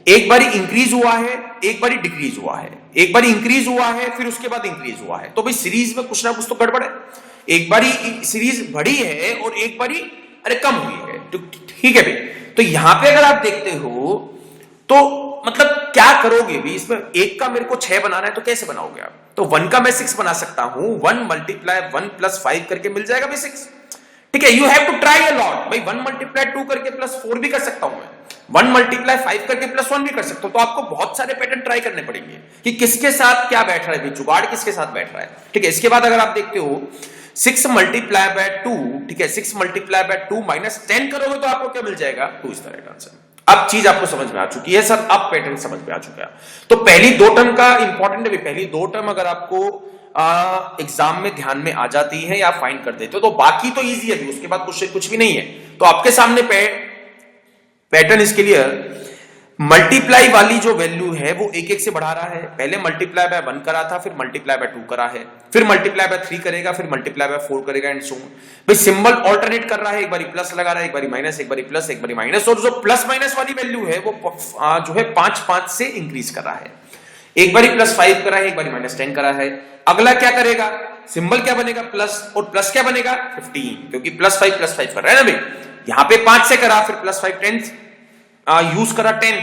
एक बारी इंक्रीज हुआ है, एक बारी डिक्रीज हुआ है, एक बारी इंक्रीज हुआ है, फिर उसके बाद इंक्रीज हुआ है, तो भाई सीरीज में कुछ ना कुछ तो गड़बड़ है। एक बारी सीरीज बढ़ी है और एक बारी अरे कम हुई है, तो ठीक है भाई। तो यहां पे अगर आप देखते हो तो मतलब क्या करोगे भी, इसमें एक का मेरे को 6 बनाना है तो कैसे बनाओगे आप? तो 1 का मैं 6 बना सकता हूं, 1 मल्टीप्लाई 1 प्लस 5 करके मिल जाएगा भाई 6, ठीक है। You have to try a lot भाई, 1 मल्टीप्लाई 2 करके प्लस 4 भी कर सकता हूं मैं, 1 मल्टीप्लाई 5 करके प्लस 1 भी कर सकता हूं। तो आपको बहुत सारे पैटर्न ट्राई करने पड़ेंगे कि किसके साथ क्या बैठ रहा है भाई, जुगाड़ किसके साथ बैठ रहा है, ठीक है। इसके बाद अगर आप देखते हो 6 मल्टीप्लाई बाय 2, ठीक है, 6 मल्टीप्लाई बाय 2 माइनस 10 करोगे तो आपको क्या मिल जाएगा, 2 इस तरह का आंसर। अब चीज आपको समझ में आ चुकी है सर, अब पैटर्न समझ में आ चुका है। तो पहली 2 टर्म का इंपॉर्टेंट है, पहली 2 टर्म अगर आपको एग्जाम में ध्यान में आ जाती है या फाइंड कर देते हो तो बाकी तो इजी है, उसके बाद कुछ भी नहीं है। तो आपके सामने पैटर्न इसके लिए मल्टीप्लाई वाली जो वैल्यू है वो 1 से बढ़ा रहा है। पहले मल्टीप्लाई बाय 1 करा था, फिर मल्टीप्लाई बाय 2 करा है, फिर मल्टीप्लाई बाय 3 करेगा, फिर मल्टीप्लाई बाय 4 करेगा एंड सो ऑन। भाई सिंबल ऑल्टरनेट कर रहा है, एक बारी प्लस लगा रहा है, एक बारी माइनस, एक बारी प्लस, एक बारी माइनस, और जो प्लस माइनस वाली वैल्यू है वो जो है 5 से इंक्रीज कर रहा है। एक बारी प्लस 5 करा है, एक बारी माइनस 10 करा है। अगला क्या करेगा, सिंबल क्या बनेगा, प्लस, और प्लस क्या बनेगा 15, क्योंकि प्लस 5 कर रहा है ना भाई। यहां पे 5 से करा, फिर प्लस 5 10 यूज करा 10,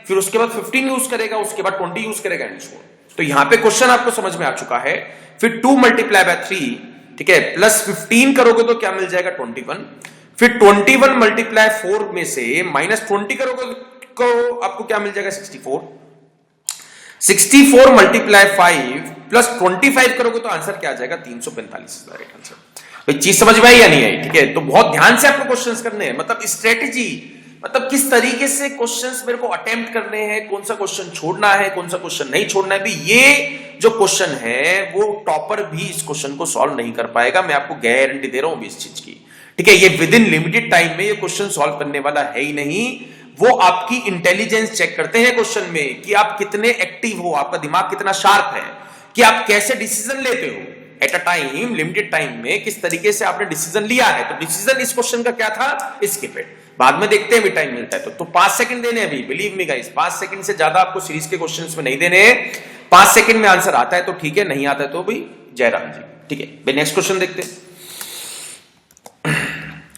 फिर उसके बाद 15 यूज करेगा, उसके बाद 20 यूज करेगा एंड सो ऑन। तो यहां पे क्वेश्चन आपको समझ में आ चुका है। फिर 2 मल्टीप्लाई बाय 3, ठीक है, प्लस 15 करोगे तो क्या मिल जाएगा 21, फिर 21 मल्टीप्लाई 4 में से माइनस 20 करोगे तो आपको क्या मिल जाएगा 64, 64 मल्टीप्लाई 5 प्लस 25 करोगे तो आंसर क्या आ जाएगा 345 आंसर। चीज समझ में आई या नहीं आई, ठीक है। तो बहुत ध्यान से आपको क्वेश्चंस करने हैं, मतलब स्ट्रेटेजी, मतलब किस तरीके से क्वेश्चंस मेरे को अटेम्प्ट करने हैं, कौन सा क्वेश्चन छोड़ना है, कौन सा क्वेश्चन नहीं छोड़ना है। भी ये जो क्वेश्चन है वो टॉपर भी इस क्वेश्चन को सॉल्व नहीं कर पाएगा, मैं आपको गारंटी दे रहा हूं इस चीज की, ठीक है। ये विद इन लिमिटेड टाइम में ये क्वेश्चन सॉल्व करने वाला है ही नहीं। वो आपकी इंटेलिजेंस चेक करते हैं क्वेश्चन में कि आप कितने एक्टिव हो, आपका दिमाग कितना शार्प है, कि आप कैसे डिसीजन लेते हो at a time, limited time में किस तरीके से आपने डिसीजन लिया है। तो डिसीजन इस क्वेश्चन का क्या था, स्किप इट, बाद में देखते हैं भी टाइम मिलता है तो 5 सेकंड देने हैं। बिलीव मी गाइस, 5 सेकंड से ज्यादा आपको सीरीज के क्वेश्चंस में नहीं देने हैं। 5 सेकंड में आंसर आता है तो ठीक है, नहीं आता है तो भाई जयराम जी, ठीक है। नेक्स्ट क्वेश्चन देखते हैं।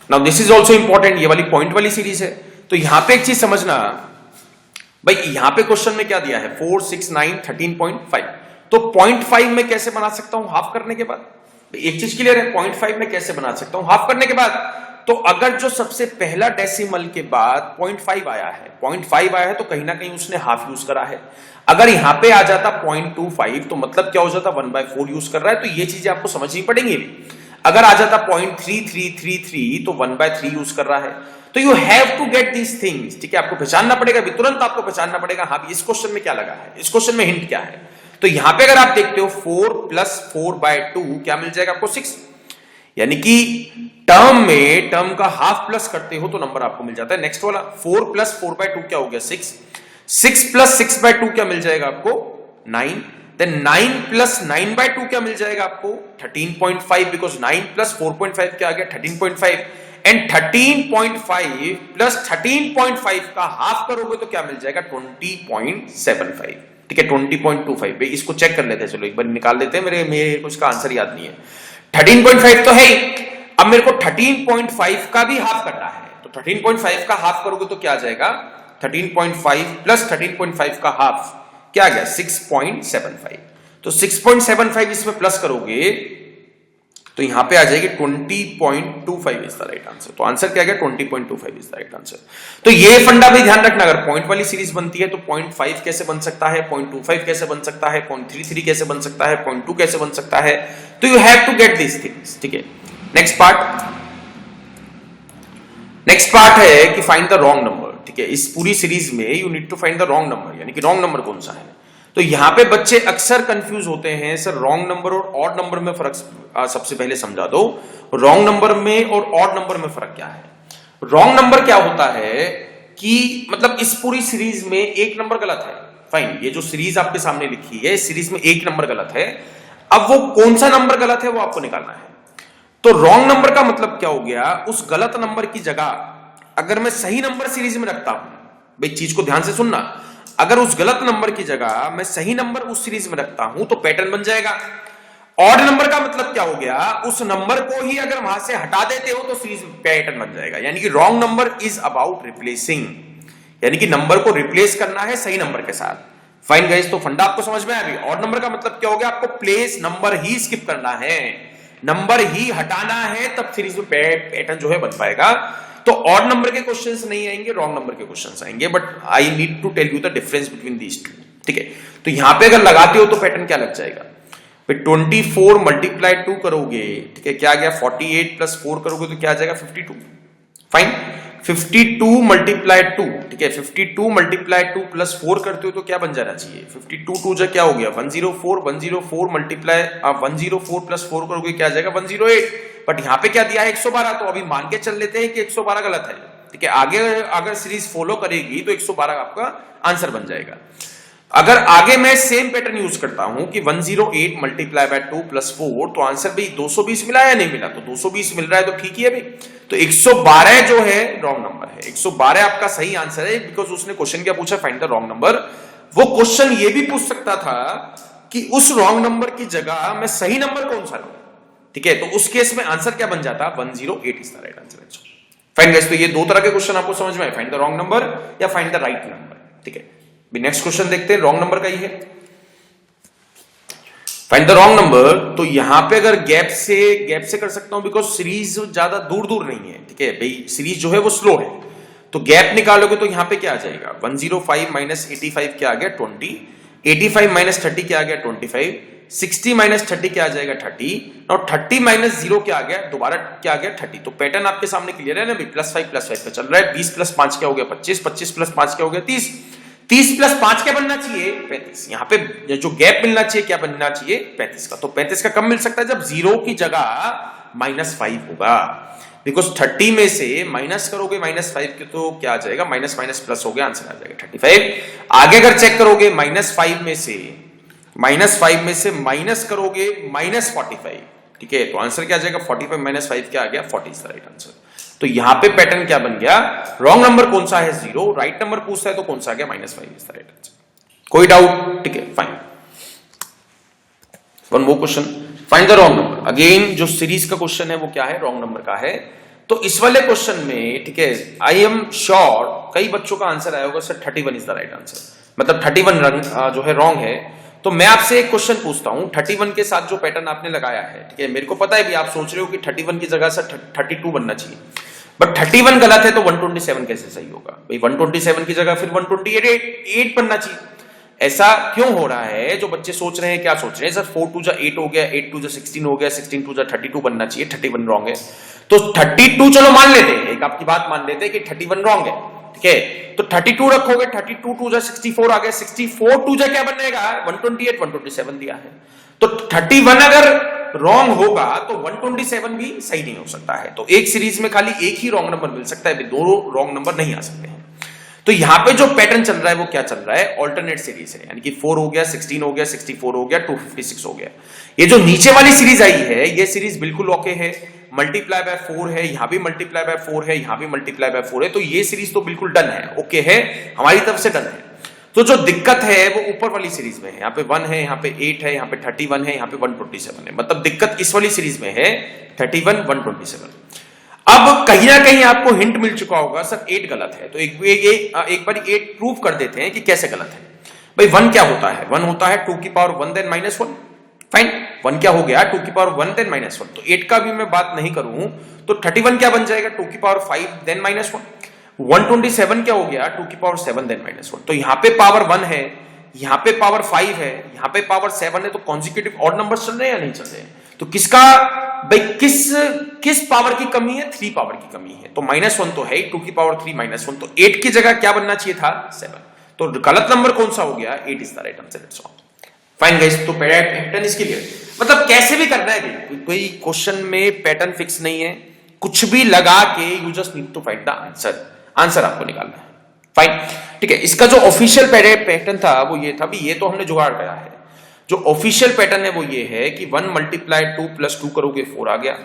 Now this is also important, ये वाली पॉइंट वाली सीरीज है। तो यहां पे एक चीज समझना भाई, यहां पे क्वेश्चन में क्या दिया है 4 6 9 13.5, तो 0.5 में कैसे बना सकता हूं हाफ करने के बाद, एक चीज क्लियर है, 0.5 में कैसे बना सकता हूं हाफ करने के बाद। तो तो अगर जो सबसे पहला डेसिमल के बाद 0.5 आया है, 0.5 आया है तो कहीं ना कहीं उसने हाफ यूज करा है। अगर यहां पे आ जाता 0.25 तो मतलब क्या हो जाता 1/4 यूज कर रहा है, तो ये चीजें आपको समझनी पड़ेंगी। अगर आ जाता 0.3333 तो 1/3 यूज कर रहा है। तो you have to get these things, ठीक है, आपको पहचानना पड़ेगा, तुरंत आपको पहचानना पड़ेगा हाँ इस क्वेश्चन में क्या लगा है, इस क्वेश्चन में हिंट क्या है। तो यहां पे अगर आप देखते हो 4 + 4/2 क्या मिल जाएगा आपको 6, यानी कि टर्म का हाफ प्लस करते हो तो नंबर आपको मिल जाता है। नेक्स्ट वाला 4 + 4/2 क्या हो गया 6, 6 + 6/2 क्या मिल जाएगा आपको 9, देन 9 + 9/2 क्या मिल जाएगा आपको 13.5, बिकॉज 9 + 4.5 क्या आ गया 13.5, एंड 13.5 + 13.5 का हाफ करोगे तो क्या मिल जाएगा 20.75, ठीक है 20.25। इसको चेक कर लेते हैं, चलो एक बार निकाल लेते हैं, मेरे कुछ का आंसर याद नहीं है। 13.5 तो है ही, अब मेरे को 13.5 का भी हाफ करना है, तो 13.5 का हाफ करोगे तो क्या आ जाएगा 13.5 + 13.5 का हाफ क्या आ गया 6.75, तो 6.75 इसमें प्लस करोगे तो यहां पे आ जाएगी 20.25 इज द राइट आंसर। तो आंसर क्या गया 20.25 इज द राइट आंसर। तो ये फंडा भी ध्यान रखना, अगर पॉइंट वाली सीरीज बनती है तो 0.5 कैसे बन सकता है, 0.25 कैसे बन सकता है, 0.33 कैसे बन सकता है, 0.2 कैसे बन सकता है, तो you have to get this things, ठीक है। नेक्स्ट पार्ट है कि फाइंड द रॉन्ग नंबर, ठीक है। इस पूरी सीरीज में you need to find the wrong number, यानी कि रॉन्ग नंबर कौन सा है। तो यहां पे बच्चे अक्सर कंफ्यूज होते हैं, सर रॉन्ग नंबर और ऑड नंबर में फर्क सबसे पहले समझा दो, रॉन्ग नंबर में और ऑड नंबर में फर्क क्या है। रॉन्ग नंबर क्या होता है कि मतलब इस पूरी सीरीज में एक नंबर गलत है, फाइन, ये जो सीरीज आपके सामने लिखी है इस सीरीज में एक नंबर गलत है, अब वो कौन सा नंबर गलत है वो आपको निकालना है। तो रॉन्ग नंबर का मतलब क्या हो गया, उस गलत नंबर की जगह अगर मैं सही नंबर सीरीज में रखता हूं, भाई चीज को ध्यान से सुनना, अगर उस गलत नंबर की जगह मैं सही नंबर उस सीरीज में रखता हूं तो पैटर्न बन जाएगा। ऑड नंबर का मतलब क्या हो गया, उस नंबर को ही अगर वहां से हटा देते हो तो सीरीज पैटर्न बन जाएगा। यानी कि wrong number is about replacing, यानी कि नंबर को रिप्लेस करना है सही नंबर के साथ। फाइन गाइस, तो फंडा आपको समझ में आ रही है। ऑड नंबर का मतलब क्या हो गया, आपको प्लेस नंबर ही स्किप करना है, नंबर ही हटाना है, तब सीरीज में पैटर्न जो है बन पाएगा। तो ऑड नंबर के क्वेश्चंस नहीं आएंगे, रॉन्ग नंबर के क्वेश्चंस आएंगे, but I need to tell you the difference between these two, ठीक है। तो यहां पे अगर लगाते हो तो पैटर्न क्या लग जाएगा, 24 × 2 करोगे, ठीक है, क्या आ गया 48 + 4 करोगे तो क्या आ जाएगा 52, फाइन। 52 × 2, ठीक है, 52 × 2 + 4 करते हो तो क्या बन जाना चाहिए 52 2 क्या हो गया 104, 104 + 4 करोगे क्या आ जाएगा 108, बट यहां पे क्या दिया है 112, तो अभी मान के चल लेते हैं कि 112 गलत है, ठीक है। आगे अगर सीरीज फॉलो करेगी तो 112 आपका आंसर बन जाएगा। अगर आगे मैं सेम पैटर्न यूज करता हूं कि 108 × 2 + 4, तो आंसर भी 220 मिला या नहीं मिला, तो 220 मिल रहा है तो ठीक ही है भाई। तो 112 जो है रॉन्ग नंबर है, 112 आपका सही आंसर है, बिकॉज उसने क्वेश्चन क्या पूछा, फाइंड द रॉन्ग नंबर। वो क्वेश्चन ये भी पूछ सकता था कि उस रॉन्ग नंबर की जगह मैं सही नंबर कौन सा लूं, ठीक है, तो उस केस में आंसर क्या बन जाता 108 is the right answer. Fine guys, तो ये दो तरह के क्वेश्चन आपको समझ में आए, फाइंड द रॉन्ग नंबर या फाइंड द राइट नंबर, ठीक है। नेक्स्ट क्वेश्चन देखते हैं, रॉन्ग नंबर का ही है, फाइंड द रॉन्ग नंबर। तो यहां पे अगर गैप से कर सकता हूं, बिकॉज सीरीज ज्यादा दूर नहीं है, ठीक है भाई, सीरीज जो है वो स्लो है, तो गैप निकालोगे तो यहां पे क्या आ जाएगा 105 - 85 क्या आ गया 20, 85 - 30 क्या आ गया 25, 60 - 30 क्या आ जाएगा 30, और 30 - 0 क्या आ गया, दोबारा क्या आ गया 30। तो पैटर्न आपके सामने क्लियर है ना भाई, +5 पे चल रहा है, 20 + 5 क्या हो गया 25, 25 + 5 क्या हो गया 30, 30 + 5 क्या बनना चाहिए 35। यहां पे जो गैप मिलना चाहिए क्या बनना चाहिए 35 का, तो 35 का कब मिल सकता है जब 0 की जगह -5 होगा, बिकॉज 30 में से माइनस करोगे -5 के तो क्या आ जाएगा माइनस प्लस हो गया, आंसर आ जाएगा 35। आगे अगर चेक करोगे -5 में से माइनस करोगे -45, ठीक है, तो आंसर क्या आ जाएगा 45 - 5 क्या आ गया 40 इज द राइट आंसर। तो यहां पे पैटर्न क्या बन गया, रॉन्ग नंबर कौन सा है 0, राइट नंबर पूछता है तो कौन सा आ गया -5 इज द राइट आंसर। कोई डाउट, ठीक है, fine. One more question, find the wrong number. Again जो सीरीज का क्वेश्चन है वो क्या है, रॉन्ग नंबर का है। तो इस वाले क्वेश्चन में, ठीक है, आई एम श्योर कई बच्चों का आंसर आया होगा sir 31 is the right answer, मतलब 31 जो है रॉन्ग है। तो मैं आपसे एक क्वेश्चन पूछता हूं, 31 के साथ जो पैटर्न आपने लगाया है, ठीक है, मेरे को पता है भी आप सोच रहे हो कि 31 की जगह से 32 बनना चाहिए, बट 31 गलत है तो 127 कैसे सही होगा भाई? 127 की जगह फिर 128 बनना चाहिए। ऐसा क्यों हो रहा है? जो बच्चे सोच रहे हैं, क्या सोच रहे हैं सर 4 2 जा 8 हो गया, 8 2 जा 16 हो गया, 16 2 जा 32 बनना चाहिए, 31 रॉन्ग है। तो 32 चलो मान लेते हैं, एक आपकी बात मान लेते हैं कि 31 रॉन्ग है, ठीक है? तो 32 रखोगे, 32 2 जा 64 आ गया, 64 2 जा क्या बनेगा? 128, 127 दिया है। तो 31 अगर रॉन्ग होगा तो 127 भी सही नहीं हो सकता है। तो एक सीरीज में खाली एक ही रॉन्ग नंबर मिल सकता है, दो रॉन्ग नंबर नहीं आ सकते हैं। तो यहां पे जो पैटर्न चल रहा है वो क्या चल रहा है? ऑल्टरनेट सीरीज है, यानी कि 4 हो गया, 16 हो गया, 64 हो गया, 256 हो गया। ये जो नीचे वाली सीरीज आई है, ये सीरीज बिल्कुल ओके है, मल्टीप्लाई बाय 4 है, यहां भी मल्टीप्लाई बाय 4 है, यहां भी मल्टीप्लाई बाय 4 है, तो ये सीरीज तो बिल्कुल डन है, ओके है, हमारी तरफ से डन है। तो जो दिक्कत है वो ऊपर वाली सीरीज में है, यहाँ पे 1 है, यहाँ पे 8 है, यहाँ पे 31 है, यहाँ पे 127 है, मतलब दिक्कत इस वाली सीरीज में है 31 127। अब कहीं ना कहीं आपको हिंट मिल चुका होगा सर 8 गलत है, तो एक बार 8 प्रूव कर देते हैं कि कैसे गलत है। भाई 1 क्या होता है? 1 होता है 2 की पावर 1 देन -1। फाइन, 1 क्या हो गया? 2 की पावर 1 देन -1। तो 8 का भी मैं बात नहीं करूं तो 31 क्या बन जाएगा? 2 की पावर 5 देन -1। 127 क्या हो गया? 2 की पावर 7 देन -1। तो यहां पे पावर 1 है, यहां पे पावर 5 है, यहां पे पावर 7 है, तो कॉन्जिक्यूटिव ऑड नंबर्स चल रहे हैं या नहीं चल रहे हैं? तो किसका भाई किस पावर की कमी है? 3 पावर की कमी है। तो -1 तो है ही, 2 की पावर 3 -1, तो 8 की जगह क्या बनना चाहिए था? 7। तो गलत नंबर कौन सा हो गया? 8 is the right answer. It's all fine guys. तो पैटर्न इसके लिए मतलब कैसे भी करना है, कोई क्वेश्चन में पैटर्न फिक्स नहीं है, कुछ भी लगा के you just need to find the answer. Answer आपको निकालना है। फाइन, ठीक है। इसका जो ऑफिशियल पैटर्न था वो ये था, भी ये तो हमने जुगाड़ करा है। जो ऑफिशियल पैटर्न है वो ये है कि 1 मल्टीप्लाई 2 प्लस 2 करोगे 4 आ गया,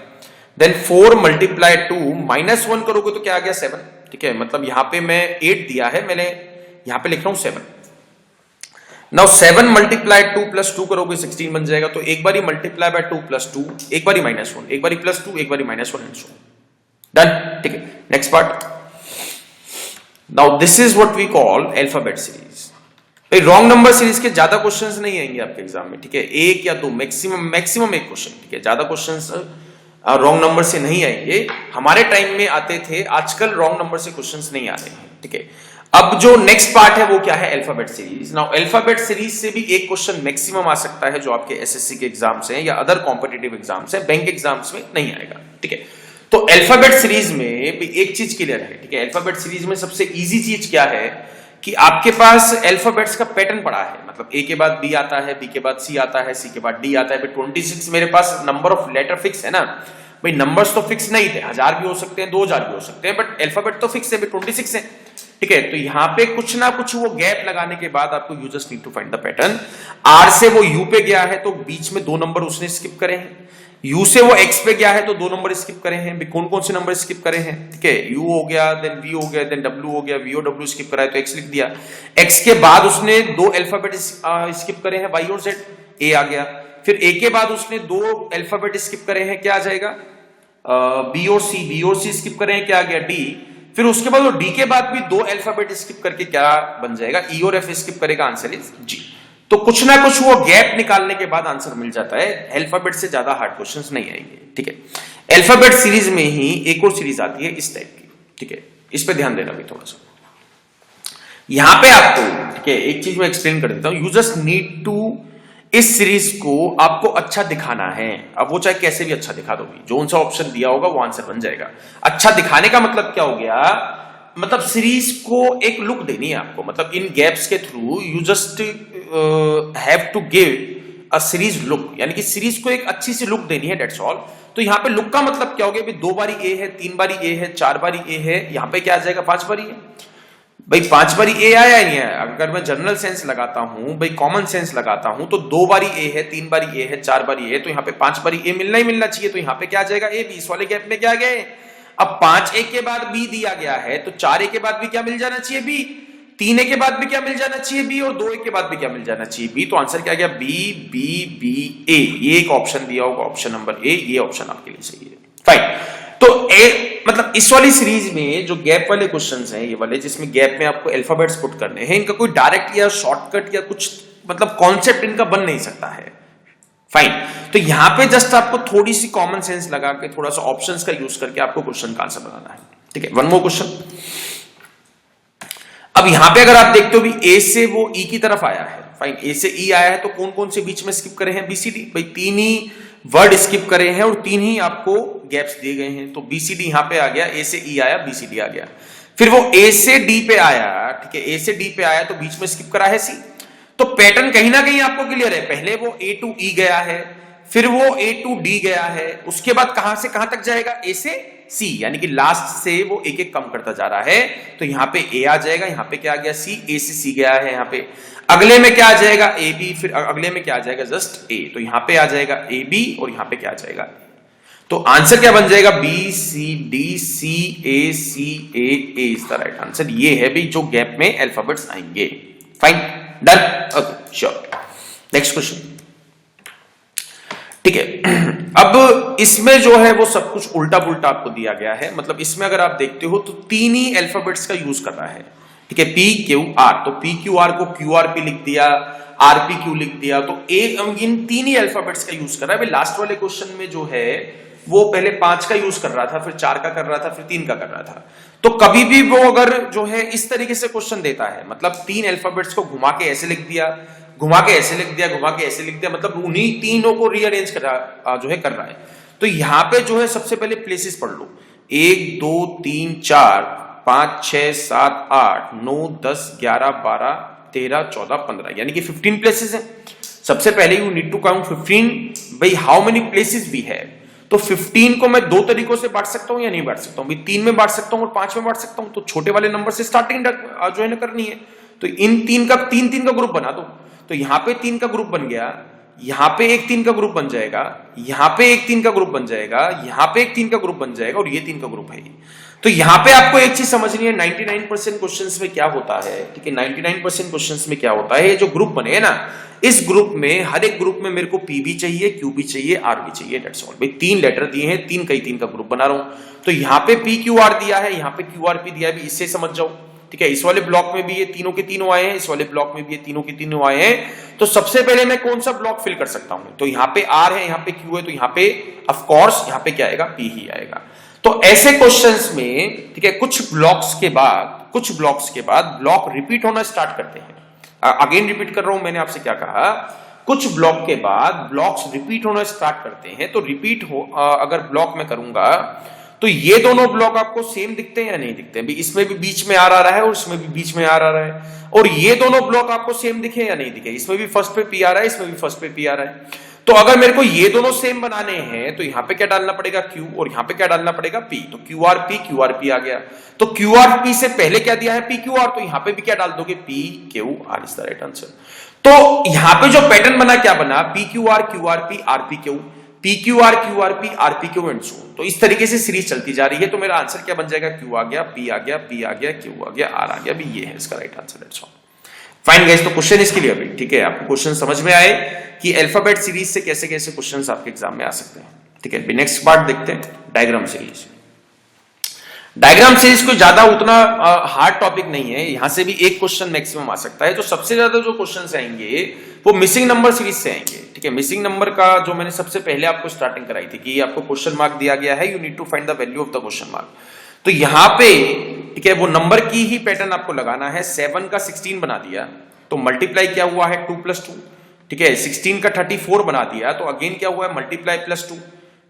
देन 4 मल्टीप्लाई 2 -1 करोगे तो क्या आ गया? 7। ठीक है, मतलब यहां पे मैं 8 दिया है, मैंने यहां पे लिख रहा हूं 7। नाउ 7 मल्टीप्लाई 2 प्लस 2 करोगे 16 बन जाएगा। तो एक बारी मल्टीप्लाई बाय 2 प्लस 2, एक बारी -1, एक बारी +2, एक बारी -1 एंड सो डन। ठीक है, next part. Now this is what we call alphabet series. भाई रॉन्ग नंबर सीरीज के ज्यादा क्वेश्चंस नहीं आएंगे आपके एग्जाम में, ठीक है, 1 या 2 मैक्सिमम एक क्वेश्चन, ठीक है, ज्यादा क्वेश्चंस रॉन्ग नंबर से नहीं आएंगे। हमारे टाइम में आते थे, आजकल रॉन्ग नंबर से क्वेश्चंस नहीं आ रहे हैं, ठीक है। अब जो नेक्स्ट पार्ट है वो क्या है? Alphabet series. Now alphabet series से भी एक क्वेश्चन मैक्सिमम आ सकता है, जो आपके एसएससी के एग्जाम्स हैं या अदर कॉम्पिटिटिव एग्जाम्स हैं, बैंक एग्जाम्स में नहीं आएगा, ठीक है। तो अल्फाबेट सीरीज में एक चीज क्लियर है, ठीक है। अल्फाबेट सीरीज में सबसे इजी चीज क्या है कि आपके पास अल्फाबेट्स का पैटर्न पड़ा है, मतलब ए के बाद बी आता है, बी के बाद सी आता है, सी के बाद डी आता है। 26 मेरे पास नंबर ऑफ लेटर फिक्स है ना भाई, नंबर्स तो फिक्स नहीं थे, 1000 भी हो सकते हैं, 2000 भी हो सकते हैं, बट अल्फाबेट तो फिक्स है, 26 है, ठीक है। तो यहां पे कुछ ना कुछ वो गैप लगाने के बाद आपको you just need to find the pattern. R से वो यू पे गया है तो बीच में 2 नंबर उसने स्किप करे हैं, यू से वो एक्स पे गया है तो 2 नंबर स्किप करे हैं। कौन कौन से नंबर स्किप करे हैं? ठीक है, यू हो गया, देन वी हो गया, देन डब्ल्यू हो गया, वीओ डब्ल्यू स्किप करा है तो एक्स लिख दिया। एक्स के बाद उसने 2 अल्फाबेट स्किप करे हैं, वाई और जेड, ए आ गया। फिर ए के बाद उसने 2 अल्फाबेट स्किप करे हैं, क्या आ जाएगा? बी और सी, बी और सी स्किप करे हैं, क्या आ गया? डी। फिर उसके बाद वो डी के बाद भी 2 अल्फाबेट स्किप करके क्या बन जाएगा? ई और एफ स्किप करेगा, आंसर इज जी। तो कुछ ना कुछ वो गैप निकालने के बाद आंसर मिल जाता है। अल्फाबेट से ज्यादा हार्ड क्वेश्चंस नहीं आएंगे, ठीक है। अल्फाबेट सीरीज में ही एक और सीरीज आती है इस टाइप की, ठीक है, इस पे ध्यान देना भी थोड़ा सा। यहां पे आपको, ठीक है, एक चीज मैं एक्सप्लेन कर देता हूं। यू जस्ट नीड टू, इस सीरीज को आपको अच्छा दिखाना है। अब वो चाहे कैसे भी अच्छा दिखा दोगे, जो सा ऑप्शन दिया होगा वो आंसर बन जाएगा। अच्छा दिखाने का मतलब क्या हो गया? मतलब सीरीज को एक लुक देनी है आपको, मतलब इन गैप्स के थ्रू you just have to give a series look, यानी कि सीरीज को एक अच्छी सी लुक देनी है, दैट्स ऑल। तो यहां पे लुक का मतलब क्या हो गया? 2 बारी ए है, 3 बारी ए है, 4 बारी ए है, यहां पे क्या आ जाएगा? 5 बारी है। भाई 5 बारी ए आया नहीं है? अगर मैं जनरल सेंस लगाता हूं, भाई कॉमन सेंस लगाता हूं, तो 2 बारी ए है, 3 बारी ए है, 4 बारी ए है, तो यहां पे 5 बारी ए मिलना ही मिलना चाहिए। तो यहां पे क्या आ जाएगा? ए। बी। इस वाले गैप में क्या आ गया? अब 5 ए के बाद बी दिया गया है, तो 4 ए के बाद भी क्या मिल जाना चाहिए? बी। 3 ए के बाद भी क्या मिल जाना चाहिए? बी। और 2 ए के बाद भी क्या मिल जाना चाहिए? बी। तो आंसर क्या आ गया? बी बी बी ए। ये एक ऑप्शन दिया होगा, ऑप्शन नंबर ए, ये ऑप्शन आपके लिए सही है। फाइन। तो ए मतलब इस वाली सीरीज में जो गैप वाले क्वेश्चंस हैं, ये वाले जिसमें गैप में आपको अल्फाबेट्स पुट करने हैं, इनका कोई डायरेक्ट या शॉर्टकट या कुछ मतलब कॉन्सेप्ट इनका बन नहीं सकता है। फाइन। तो यहां पे जस्ट आपको थोड़ी सी कॉमन सेंस लगा के, थोड़ा सा ऑप्शंस का यूज करके आपको क्वेश्चन का आंसर बनाना है। ठीक है, वन मोर क्वेश्चन। अब यहां पे अगर आप देखते हो भी ए से वो ई की तरफ आया है, फाइन, ए से ई आया है, तो कौन कौन से बीच में स्किप करे हैं? बीसीडी, भाई तीन ही वर्ड स्किप करे हैं और तीन ही आपको गैप्स दिए गए हैं, तो बीसीडी यहां पे आ गया, ए से ई आया, बीसीडी आ गया। फिर वो ए से डी पे आया, ठीक है, ए से डी पे आया तो बीच में स्किप करा है सी। तो पैटर्न कहीं ना कहीं आपको क्लियर है, पहले वो ए टू ई गया है, फिर वो ए टू डी गया है, उसके बाद कहां से कहां तक जाएगा? ए से सी, यानी कि लास्ट से वो एक एक कम करता जा रहा है। तो यहां पे ए आ जाएगा, यहां पे क्या आ गया? सी, ए से सी गया है, यहां पे अगले में क्या आ जाएगा? ए बी, फिर अगले में क्या आ जाएगा? जस्ट ए, तो यहां पे आ जाएगा ए बी और यहां पे क्या आ जाएगा? तो आंसर क्या बन जाएगा? B C D C A C A A is the right answer. ये है भी जो गैप में अल्फाबेट्स आएंगे। Fine, done, okay, sure. Next question, ठीक है। अब इसमें जो है वो सब कुछ उल्टा पुल्टा आपको दिया गया है, मतलब इसमें अगर आप देखते हो तो तीन ही अल्फाबेट्स का यूज कर रहा है, ठीक है, पी क्यू आर। तो पी क्यू आर को क्यू आर पी लिख दिया, आर पी क्यू लिख दिया, तो इन तीन ही अल्फाबेट्स का यूज कर रहा है। लास्ट वाले क्वेश्चन में जो है वो पहले 5 का यूज कर रहा था, फिर 4 का कर रहा था, फिर 3 का कर रहा था। तो कभी भी वो अगर जो है इस तरीके से क्वेश्चन देता है, मतलब तीन अल्फाबेट्स को घुमा के ऐसे लिख दिया, घुमा के ऐसे लिख दिया, घुमा के ऐसे लिख दिया, मतलब उन्हीं तीनों को रीअरेंज कर रहा है। तो यहां पे जो है सबसे पहले प्लेसेस पढ़ लो, 1 2 3 4 5 6 7 8 9 10 11 12 13 14 15, यानी कि 15 प्लेसेस हैं। सबसे पहले यू नीड टू काउंट 15, भाई how many places we have. तो 15 को मैं दो तरीकों से बांट सकता हूं या नहीं बांट सकता हूं, 3 में बांट सकता हूं और 5 में बांट सकता हूं। तो छोटे वाले नंबर से स्टार्टिंग जो है ना करनी है, तो इन तीन का ग्रुप बना दो। तो यहां पे 3 का ग्रुप बन गया, यहां पे एक 3 का ग्रुप बन जाएगा, यहां पे एक 3 का ग्रुप बन जाएगा, यहां पे एक 3 का ग्रुप बन जाएगा और ये 3 का ग्रुप है। तो यहां पे आपको एक चीज समझनी है, 99% क्वेश्चंस में क्या होता है, ठीक है, 99% क्वेश्चंस में क्या होता है, जो ग्रुप बने ना, इस ग्रुप में हर एक ग्रुप में मेरे को पी भी चाहिए, क्यू भी चाहिए, आर भी चाहिए, दैट्स ऑल। भाई 3 लेटर दिए हैं, 3 का ग्रुप बना रहा हूं। तो यहां पे पी क्यू आर दिया है, यहां पे क्यू आर पी दिया है, इससे समझ जाओ, ठीक है। इस वाले ब्लॉक में भी ये तीनों के तीनों आए हैं, इस वाले ब्लॉक में भी ये तीनों के तीनों आए हैं। तो सबसे पहले मैं कौन सा ब्लॉक फिल कर सकता हूं? तो यहां पे आर है, यहां पे क्यू है, तो यहां पे ऑफ कोर्स यहां पे क्या आएगा? पी ही आएगा। तो ऐसे क्वेश्चंस में, ठीक है, कुछ ब्लॉक्स के बाद ब्लॉक रिपीट होना स्टार्ट करते हैं। अगेन रिपीट कर रहा हूं, मैंने आपसे क्या कहा, कुछ ब्लॉक के बाद ब्लॉक्स रिपीट होना स्टार्ट करते हैं। तो रिपीट हो अगर ब्लॉक में करूंगा तो ये दोनों ब्लॉक आपको सेम दिखते हैं या नहीं दिखते हैं? इसमें भी बीच में आर आ रहा है और इसमें भी बीच में आर आ रहा है, और ये दोनों ब्लॉक आपको सेम दिखे या नहीं दिखे? इसमें भी फर्स्ट पे पी आ रहा है, इसमें भी फर्स्ट पे पी आ रहा है। तो अगर मेरे को ये दोनों सेम बनाने हैं तो यहां पे क्या डालना पड़ेगा? क्यू, और यहां पे क्या डालना पड़ेगा? पी। तो क्यू आर पी आ गया। तो क्यू आर पी से पहले क्या दिया है? पी क्यू आर, तो यहां पे भी क्या डाल दोगे? P Q R is the right answer. तो यहां पे जो पैटर्न बना क्या बना? P Q R P R P Q, P Q R P R P Q and so. तो इस तरीके से सीरीज चलती जा रही है। तो मेरा आंसर क्या बन जाएगा? क्यू आ गया, पी आ गया, पी आ गया, क्यू आ गया, आर आ गया, भी ये है इसका right answer. That's all. Fine guys, तो क्वेश्चन इसके लिए अभी ठीक है, आपको क्वेश्चन समझ में आए कि अल्फाबेट सीरीज से कैसे कैसे क्वेश्चंस आपके एग्जाम में आ सकते हैं, ठीक है। नेक्स्ट पार्ट देखते हैं, डायग्राम सीरीज। डायग्राम सीरीज कोई ज्यादा उतना हार्ड टॉपिक नहीं है, यहां से भी एक क्वेश्चन मैक्सिमम आ सकता है। तो सबसे ज्यादा जो क्वेश्चंस आएंगे वो मिसिंग नंबर सीरीज से आएंगे, ठीक है। मिसिंग नंबर का जो मैंने सबसे पहले आपको स्टार्टिंग कराई थी कि आपको क्वेश्चन मार्क दिया गया है, you need to find the value of the question mark. तो यहां पे ठीक है, वो नंबर की ही पैटर्न आपको लगाना है। 7 का 16 बना दिया तो मल्टीप्लाई क्या हुआ है? 2 + 2, ठीक है। 16 का 34 बना दिया तो अगेन क्या हुआ है? मल्टीप्लाई +2,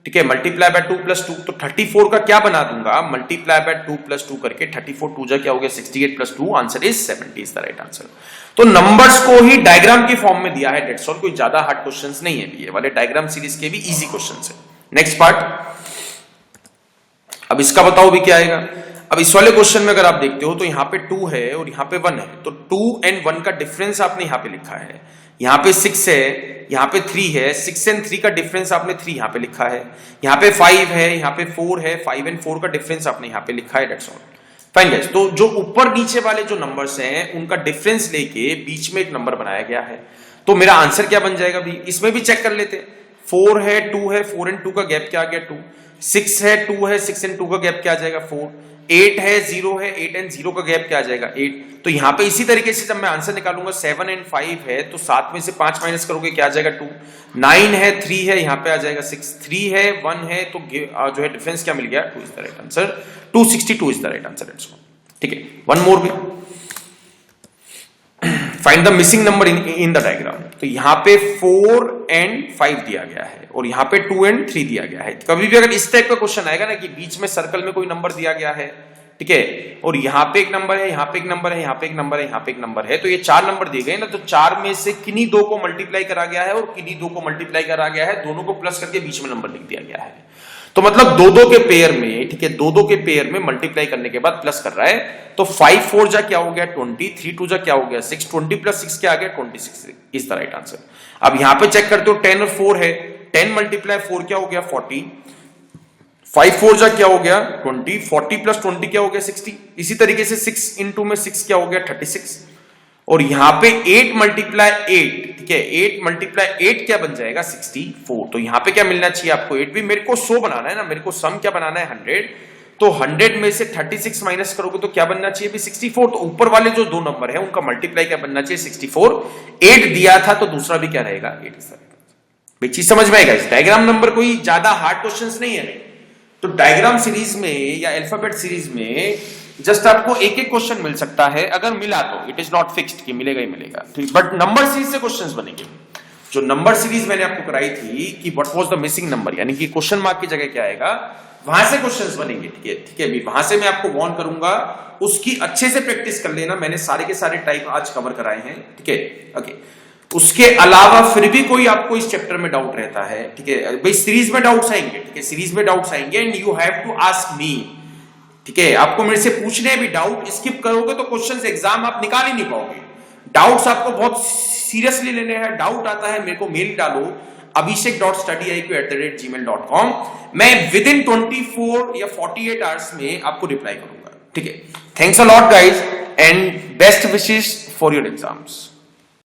ठीक है, मल्टीप्लाई बाय 2 + 2। तो 34 का क्या बना दूंगा? मल्टीप्लाई बाय 2 + 2 करके 34 2 जा क्या हो गया? 68 + 2, answer is 70 is the right answer. तो नंबर्स को ही डायग्राम की फॉर्म में दिया है, दैट्स ऑल। कोई ज्यादा हार्ड क्वेश्चंस नहीं है, ये वाले डायग्राम सीरीज के भी इजी क्वेश्चंस है। नेक्स्ट पार्ट, अब इसका बताओ भी क्या आएगा। अब इस वाले क्वेश्चन में अगर आप देखते हो तो यहाँ पे 2 है और यहाँ पे 1 है। तो 2 और 1 का डिफरेंस आपने यहाँ पे लिखा है। यहाँ पे 6 है, यहाँ पे 3 है, 6 और 3 का डिफरेंस आपने 3 यहाँ पे लिखा है। यहाँ पे 5 है, यहाँ पे 4 है, 5 और 4 का डिफरेंस आपने यहाँ पे लिखा है, दैट्स ऑल। फाइन गाइस, तो जो ऊपर नीचे वाले जो नंबर्स हैं उनका डिफरेंस लेके बीच में एक नंबर बनाया गया है। तो मेरा आंसर क्या बन जाएगा भी? इसमें भी चेक कर लेते हैं। 4 है 2 है, 4 एंड 2 का गैप क्या आ गया 2, 6 है 2 है, 6 एंड 2 का गैप क्या आ जाएगा 4, 8 है 0 है, 8 एंड 0 का गैप क्या आ जाएगा 8। तो यहां पे इसी तरीके से जब मैं आंसर निकालूंगा 7 एंड 5 है तो 7 में से 5 माइनस करोगे क्या आ जाएगा 2, 9 है 3 है, यहां पे आ जाएगा 6, 3 है 1 है, तो जो है डिफरेंस क्या मिल गया 2 is the right answer, 262 is the right answer it's. ठीक है, वन मोर भी, find the missing number in the diagram. तो यहां पे 4 एंड 5 दिया गया है और यहां पे 2 एंड 3 दिया गया है। कभी भी अगर इस टाइप का क्वेश्चन आएगा ना कि बीच में सर्कल में कोई नंबर दिया गया है, ठीक है, और यहां पे एक नंबर है, यहां पे एक नंबर है, यहां पे एक नंबर है, यहां पे एक नंबर है, तो ये 4 नंबर दिए गए ना, तो 4 में से किन्हीं 2 को मल्टीप्लाई करा गया है और किन्हीं 2 को मल्टीप्लाई करा गया है, दोनों को प्लस करके बीच में नंबर लिख दिया गया है। तो मतलब 2-2 के पेयर में, ठीक है, 2-2 के पेयर में मल्टीप्लाई करने के बाद प्लस कर रहा है, तो 5 4 जा क्या हो गया 20, 3 2 जा क्या हो गया 6, 20 प्लस 6 क्या आ गया 26 इज द राइट आंसर। अब यहां पे चेक करते हो 10 और 4 है, 10 मल्टीप्लाई 4 क्या हो गया 40, 5 4 जा क्या हो गया 20, 40 प्लस 20 क्या हो गया 60, इसी तरीके से 6 इंटू में 6 क्या हो गया 36, और यहां पे 8 मल्टीप्लाई 8, ठीक है, 8 मल्टीप्लाई 8 क्या बन जाएगा 64। तो यहां पे क्या मिलना चाहिए आपको 8 भी, मेरे को 100 बनाना है ना, मेरे को सम क्या बनाना है 100, तो 100 में से 36 माइनस करोगे तो क्या बनना चाहिए भी 64। तो ऊपर वाले जो 2 नंबर है उनका मल्टीप्लाई क्या बनना चाहिए 64, 8 दिया था तो दूसरा भी क्या रहेगा 8 इज द राइट आंसर। भाई चीज समझ में आएगा, इस डायग्राम नंबर कोई ज्यादा हार्ड क्वेश्चंस नहीं है। तो डायग्राम सीरीज में या अल्फाबेट सीरीज में जस्ट आपको एक एक क्वेश्चन मिल सकता है, अगर मिला तो इट इज नॉट फिक्स्ड कि मिलेगा ही मिलेगा, ठीक, बट नंबर सीरीज से क्वेश्चंस बनेंगे। जो नंबर सीरीज मैंने आपको कराई थी कि what was the missing number, यानी कि क्वेश्चन मार्क की जगह क्या आएगा, वहां से क्वेश्चंस बनेंगे, ठीक है, ठीक है, वहां से मैं आपको वार्न करूंगा, उसकी अच्छे से प्रैक्टिस कर लेना। मैंने सारे के सारे टाइप आज कवर कराए हैं, ठीक है, ओके। उसके अलावा फिर भी कोई आपको इस चैप्टर में डाउट रहता है, ठीक है, भाई सीरीज में डाउट्स आएंगे, ठीक है, सीरीज में डाउट्स आएंगे and you have to ask me, ठीक है, आपको मेरे से पूछने हैं भी, डाउट स्किप करोगे तो क्वेश्चंस एग्जाम आप निकाल ही नहीं पाओगे। डाउट्स आपको बहुत सीरियसली लेने हैं, डाउट आता है मेरे को मेल डालो abhishek.studyiq@gmail.com, मैं विद इन 24 या 48 आवर्स में आपको रिप्लाई करूंगा, ठीक है। Thanks a lot guys and best wishes for your exams.